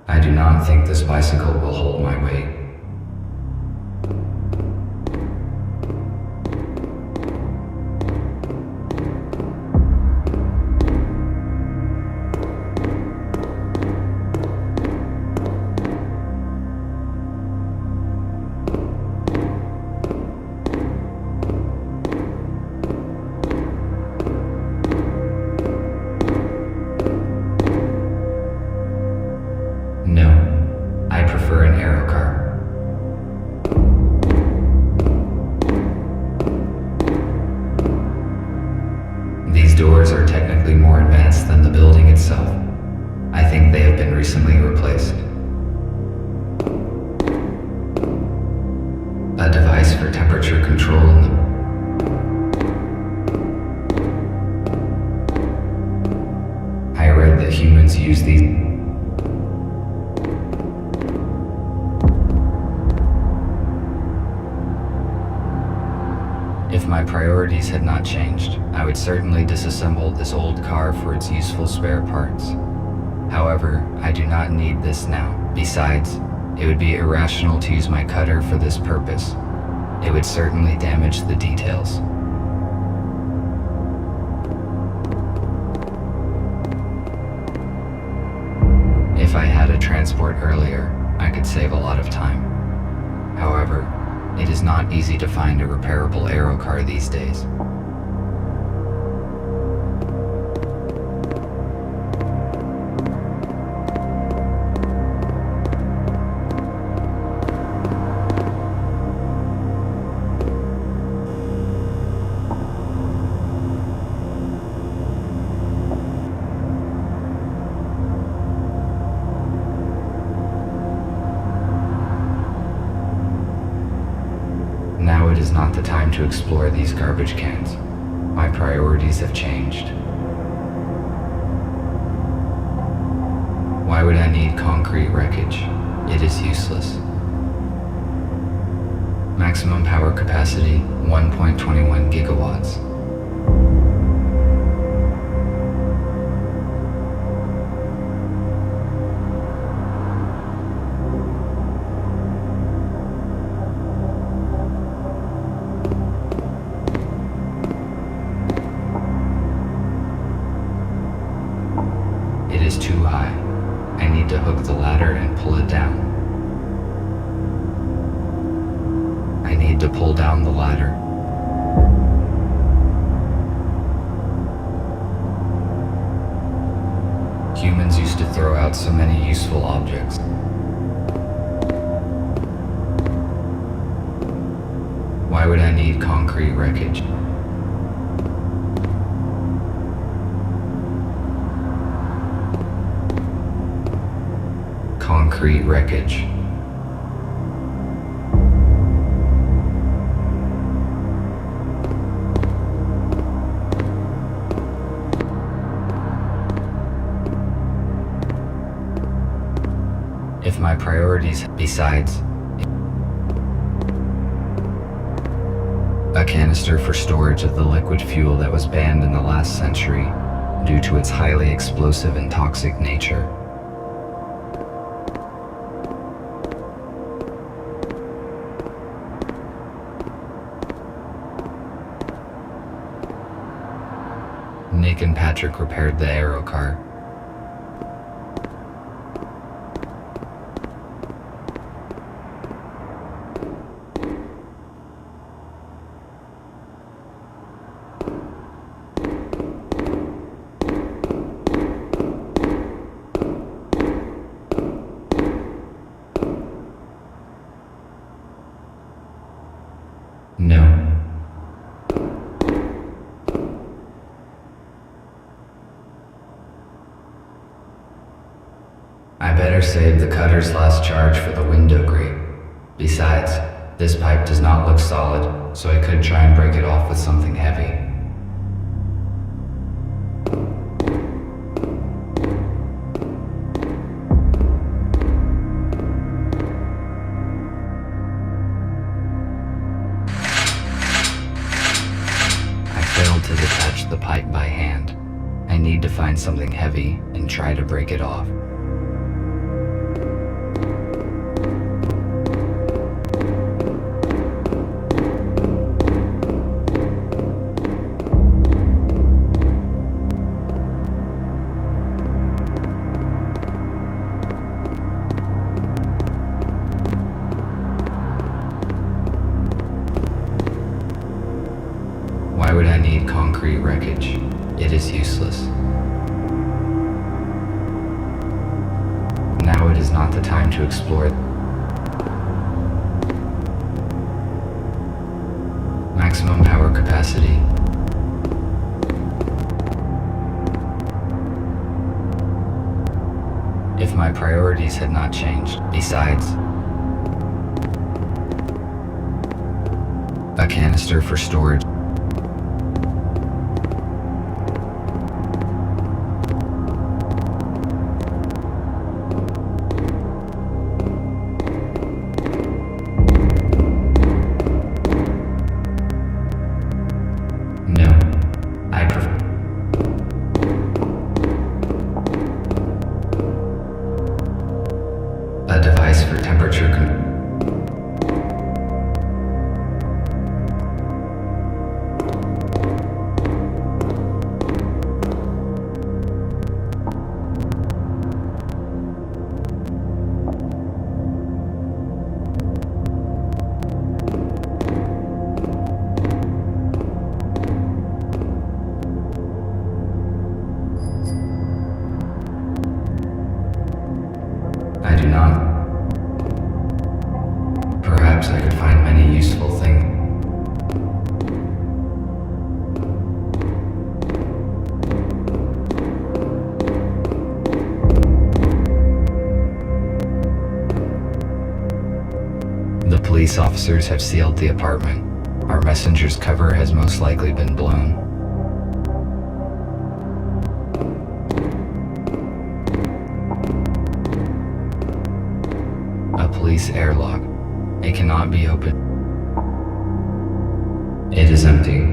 [SPEAKER 1] I do not think this bicycle will hold my weight. No, I prefer an aero car. These doors are technically more advanced than the building itself. I think they have been recently replaced. A device for temperature control in the I read that humans use these. If my my priorities had not changed, I would certainly disassemble this old car for its useful spare parts. However, I do not need this now. Besides, it would be irrational to use my cutter for this purpose. It would certainly damage the details. If I had a transport earlier, I could save a lot of time. However, it is not easy to find a repairable aero car these days. Now it is not the time to explore these garbage cans. My priorities have changed. Why would I need concrete wreckage? It is useless. Maximum power capacity, 1.21 gigawatts. It is too high. I need to hook the ladder and pull it down. I need to pull down the ladder. Humans used to throw out so many useful objects. Why would I need concrete wreckage? Concrete wreckage. If my priorities, besides, a canister for storage of the liquid fuel that was banned in the last century due to its highly explosive and toxic nature. Nick and Patrick repaired the aero car. No. I better save the cutter's last charge for the window grate. Besides, this pipe does not look solid, so I could try and break it off with something heavy. I failed to detach the pipe by hand. I need to find something heavy and try to break it off. Why would I need concrete wreckage? It is useless. Now it is not the time to explore. Maximum power capacity. If my priorities had not changed, besides, a canister for storage. police officers have sealed the apartment. Our messenger's cover has most likely been blown. A police airlock. It cannot be opened. It is empty.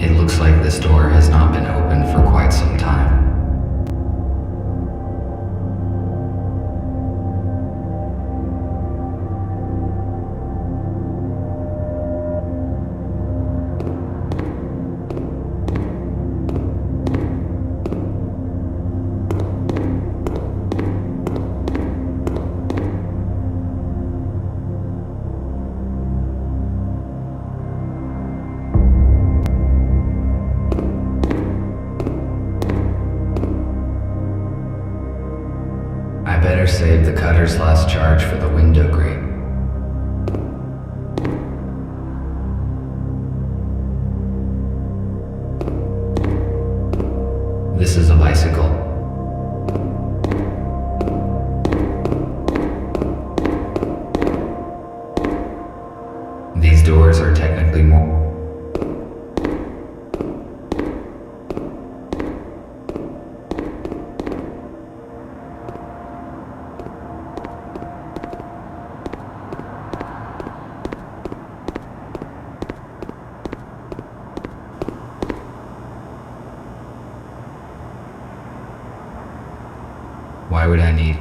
[SPEAKER 1] It looks like this door has not been opened for quite some time. I better save the cutter's last charge for the window grate. This is a bicycle. These doors are technically more. Why would I need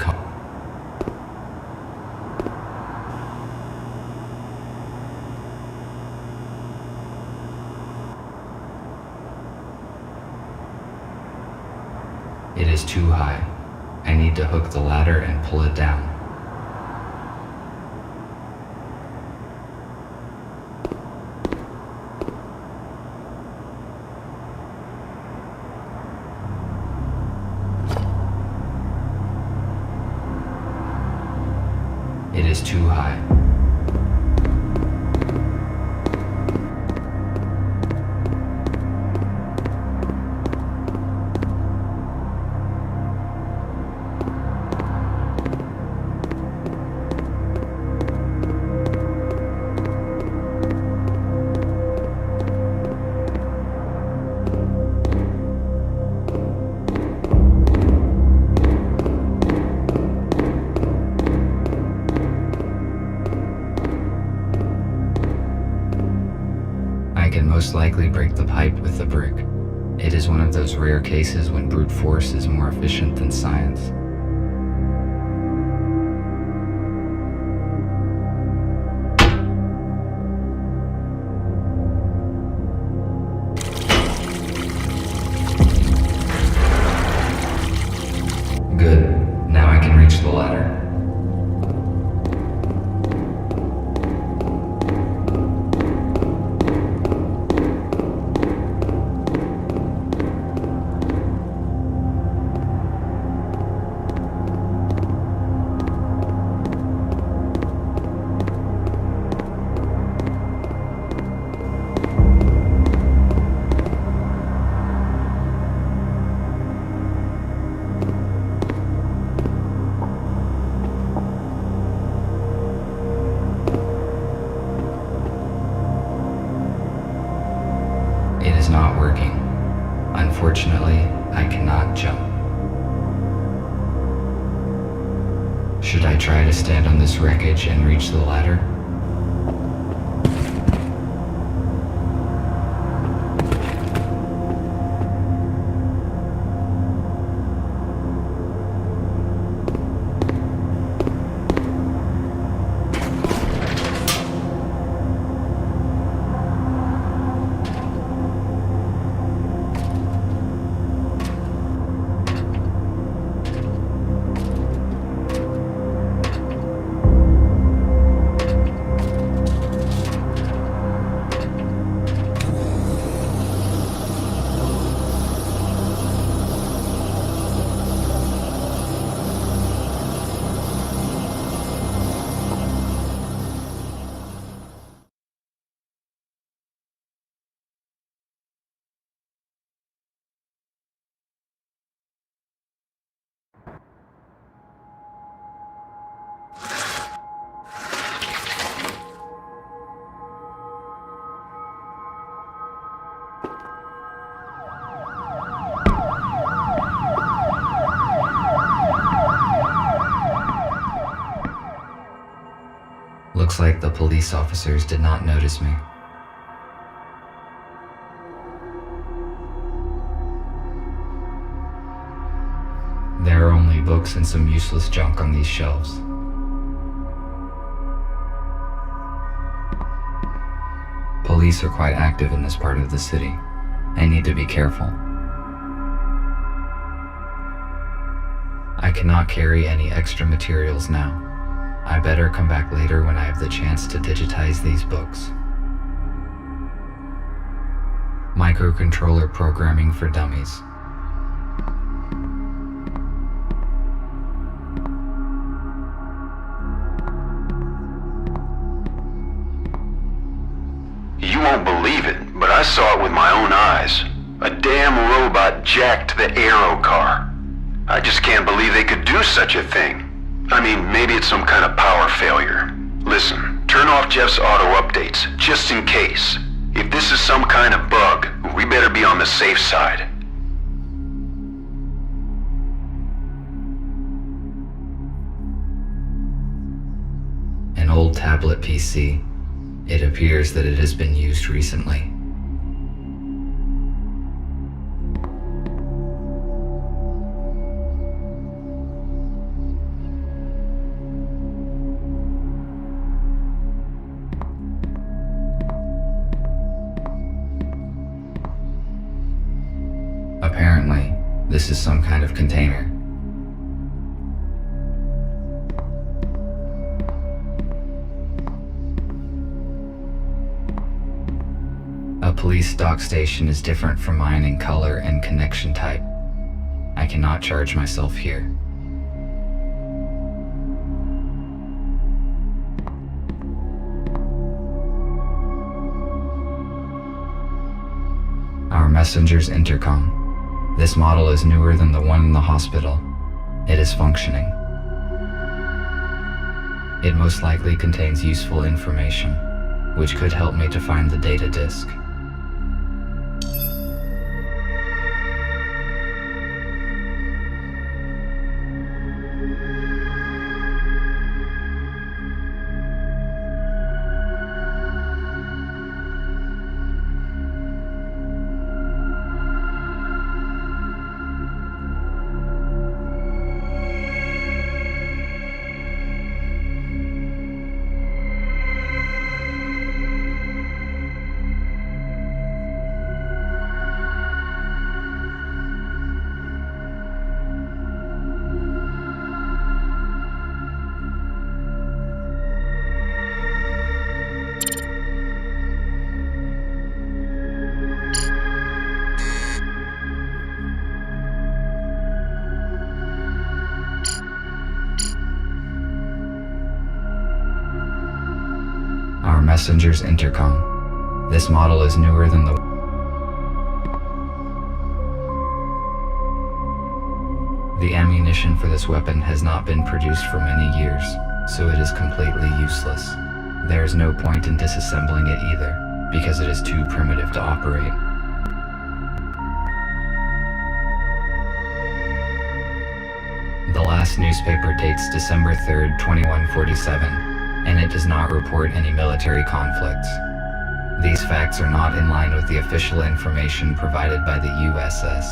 [SPEAKER 1] It is too high. I need to hook the ladder and pull it down. It is too high. I can most likely break the pipe with the brick. It is one of those rare cases when brute force is more efficient than science. Good. Now I can reach the ladder. It is not working. Unfortunately, I cannot jump. Should I try to stand on this wreckage and reach the ladder? Looks like the police officers did not notice me. There are only books and some useless junk on these shelves. Police are quite active in this part of the city. I need to be careful. I cannot carry any extra materials now. I better come back later when I have the chance to digitize these books. Microcontroller programming for dummies.
[SPEAKER 2] You won't believe it, but I saw it with my own eyes. A damn robot jacked the Aero car. I just can't believe they could do such a thing. I mean, maybe it's some kind of power failure. Listen, turn off Jeff's auto updates, just in case. If this is some kind of bug, we better be on the safe side.
[SPEAKER 1] An old tablet PC. It appears that it has been used recently. Apparently, this is some kind of container. A police dock station is different from mine in color and connection type. I cannot charge myself here. Our messenger's intercom. This model is newer than the one in the hospital. It is functioning. It most likely contains useful information, which could help me to find the data disk. Our messenger's intercom. This model is newer than the ammunition for this weapon has not been produced for many years, so it is completely useless. There is no point in disassembling it either, because it is too primitive to operate. The last newspaper dates December 3rd, 2147, and it does not report any military conflicts. These facts are not in line with the official information provided by the USS.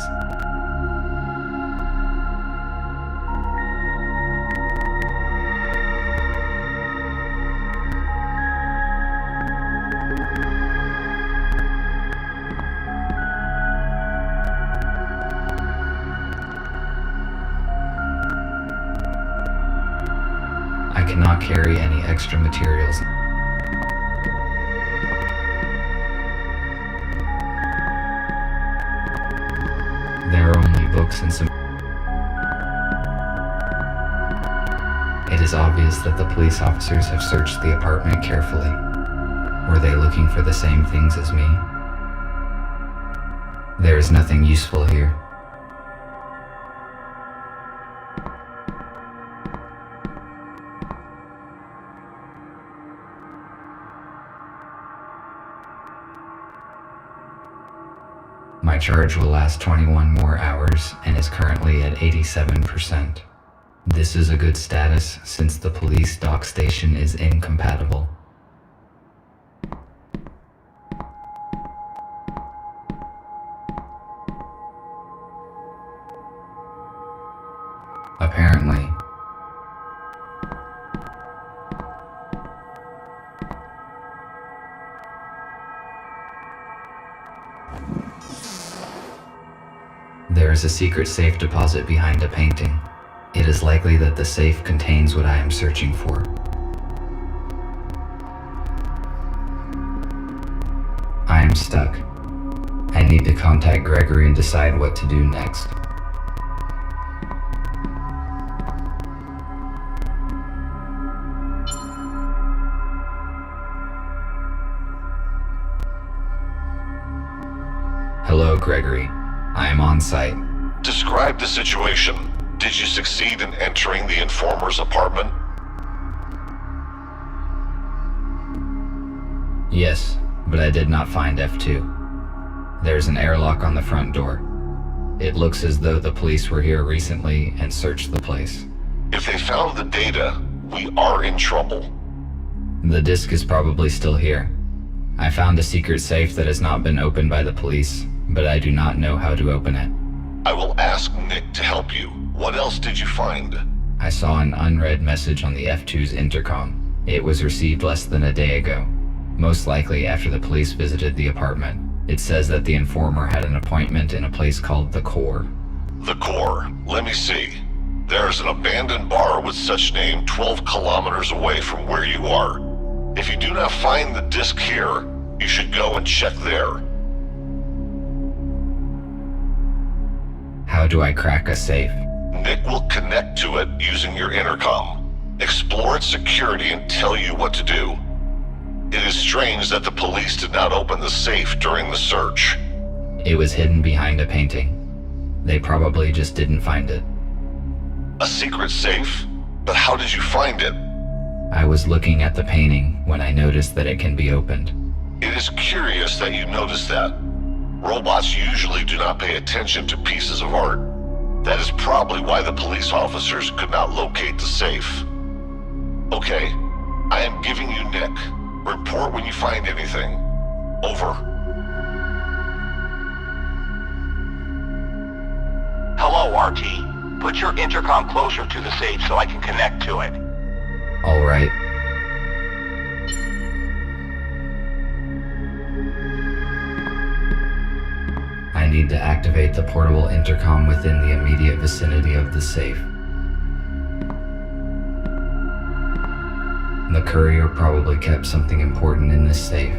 [SPEAKER 1] I cannot carry any extra materials. There are only books and some... It is obvious that the police officers have searched the apartment carefully. Were they looking for the same things as me? There is nothing useful here. My charge will last 21 more hours and is currently at 87%. This is a good status since the police dock station is incompatible. Apparently. There is a secret safe deposit behind a painting. It is likely that the safe contains what I am searching for. I am stuck. I need to contact Gregory and decide what to do next. Hello, Gregory. I am on site.
[SPEAKER 5] Describe the situation. Did you succeed in entering the informer's apartment?
[SPEAKER 1] Yes, but I did not find F2. There's an airlock on the front door. It looks as though the police were here recently and searched the place.
[SPEAKER 5] If they found the data, we are in trouble.
[SPEAKER 1] The disk is probably still here. I found a secret safe that has not been opened by the police, but I do not know how to open it.
[SPEAKER 5] I will ask Nick to help you. What else did you find?
[SPEAKER 1] I saw an unread message on the F2's intercom. It was received less than a day ago, most likely after the police visited the apartment. It says that the informer had an appointment in a place called The Core.
[SPEAKER 5] The Core. Let me see. There's an abandoned bar with such name 12 kilometers away from where you are. If you do not find the disc here, you should go and check there.
[SPEAKER 1] How do I crack a safe?
[SPEAKER 5] Nick will connect to it using your intercom, explore its security, and tell you what to do. It is strange that the police did not open the safe during the search.
[SPEAKER 1] It was hidden behind a painting. They probably just didn't find it.
[SPEAKER 5] A secret safe? But how did you find it?
[SPEAKER 1] I was looking at the painting when I noticed that it can be opened.
[SPEAKER 5] It is curious that you noticed that. Robots usually do not pay attention to pieces of art. That is probably why the police officers could not locate the safe. Okay, I am giving you Nick. Report when you find anything. Over.
[SPEAKER 9] Hello, RT. Put your intercom closer to the safe so I can connect to it.
[SPEAKER 1] All right. I need to activate the portable intercom within the immediate vicinity of the safe. The courier probably kept something important in this safe.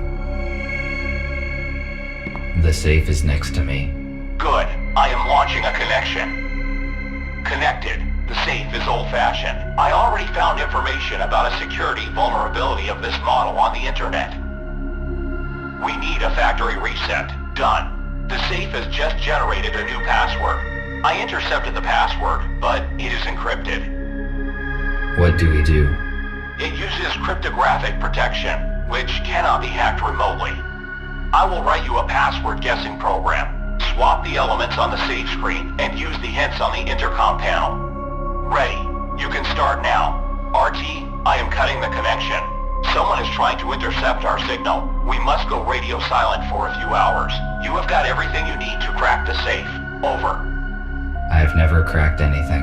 [SPEAKER 1] The safe is next to me.
[SPEAKER 9] Good. I am launching a connection. Connected. The safe is old-fashioned. I already found information about a security vulnerability of this model on the internet. We need a factory reset. Done. The safe has just generated a new password. I intercepted the password, but it is encrypted.
[SPEAKER 1] What do we do?
[SPEAKER 9] It uses cryptographic protection, which cannot be hacked remotely. I will write you a password guessing program. Swap the elements on the save screen and use the hints on the intercom panel. Ready. You can start now. RT, I am cutting the connection. Someone is trying to intercept our signal. We must go radio silent for a few hours. You have got everything you need to crack the safe. Over.
[SPEAKER 1] I have never cracked anything.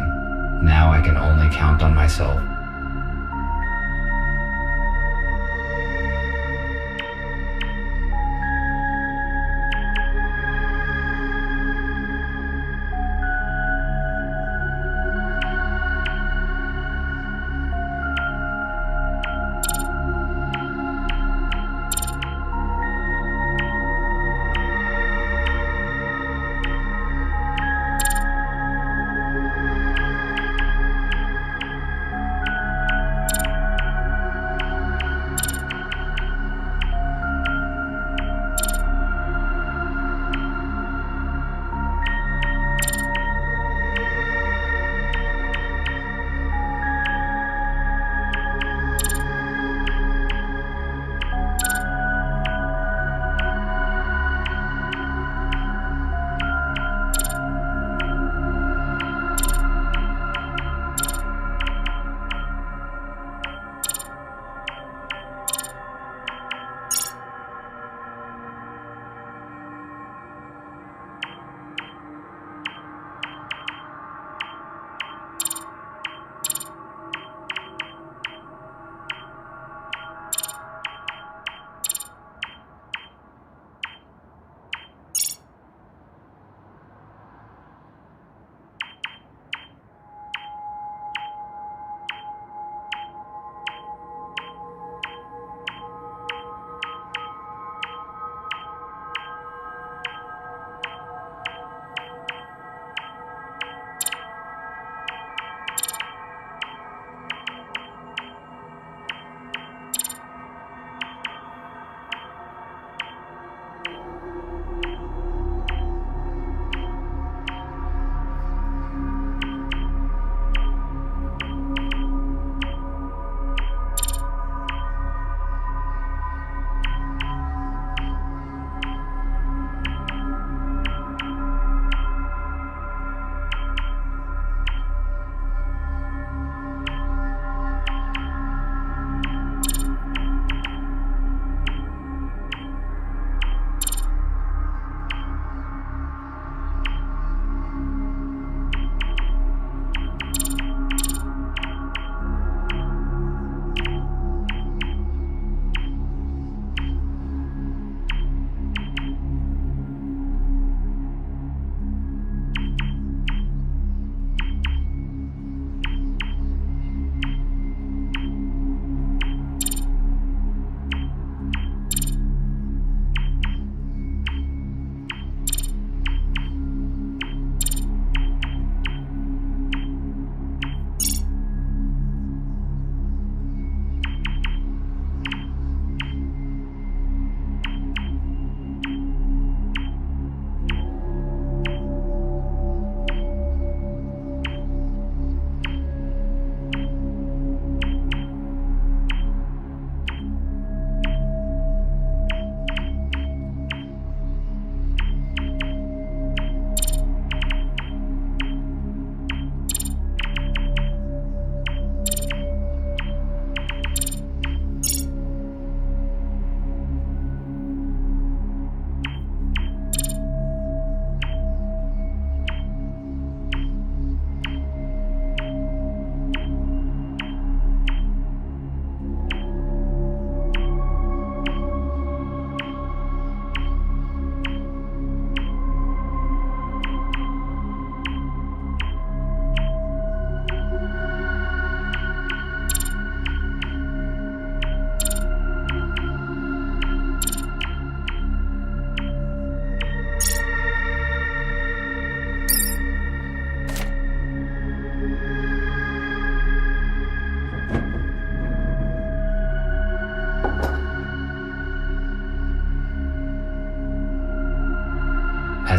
[SPEAKER 1] Now I can only count on myself.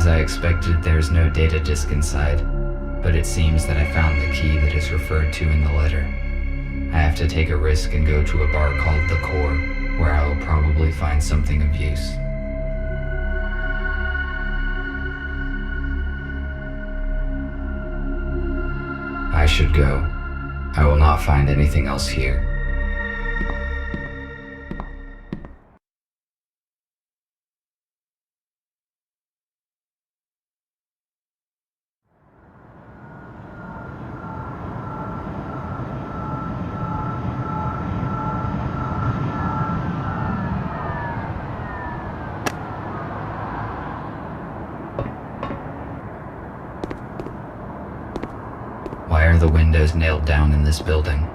[SPEAKER 1] As I expected, there's no data disk inside, but it seems that I found the key that is referred to in the letter. I have to take a risk and go to a bar called The Core, where I will probably find something of use. I should go. I will not find anything else here. Why are the windows nailed down in this building?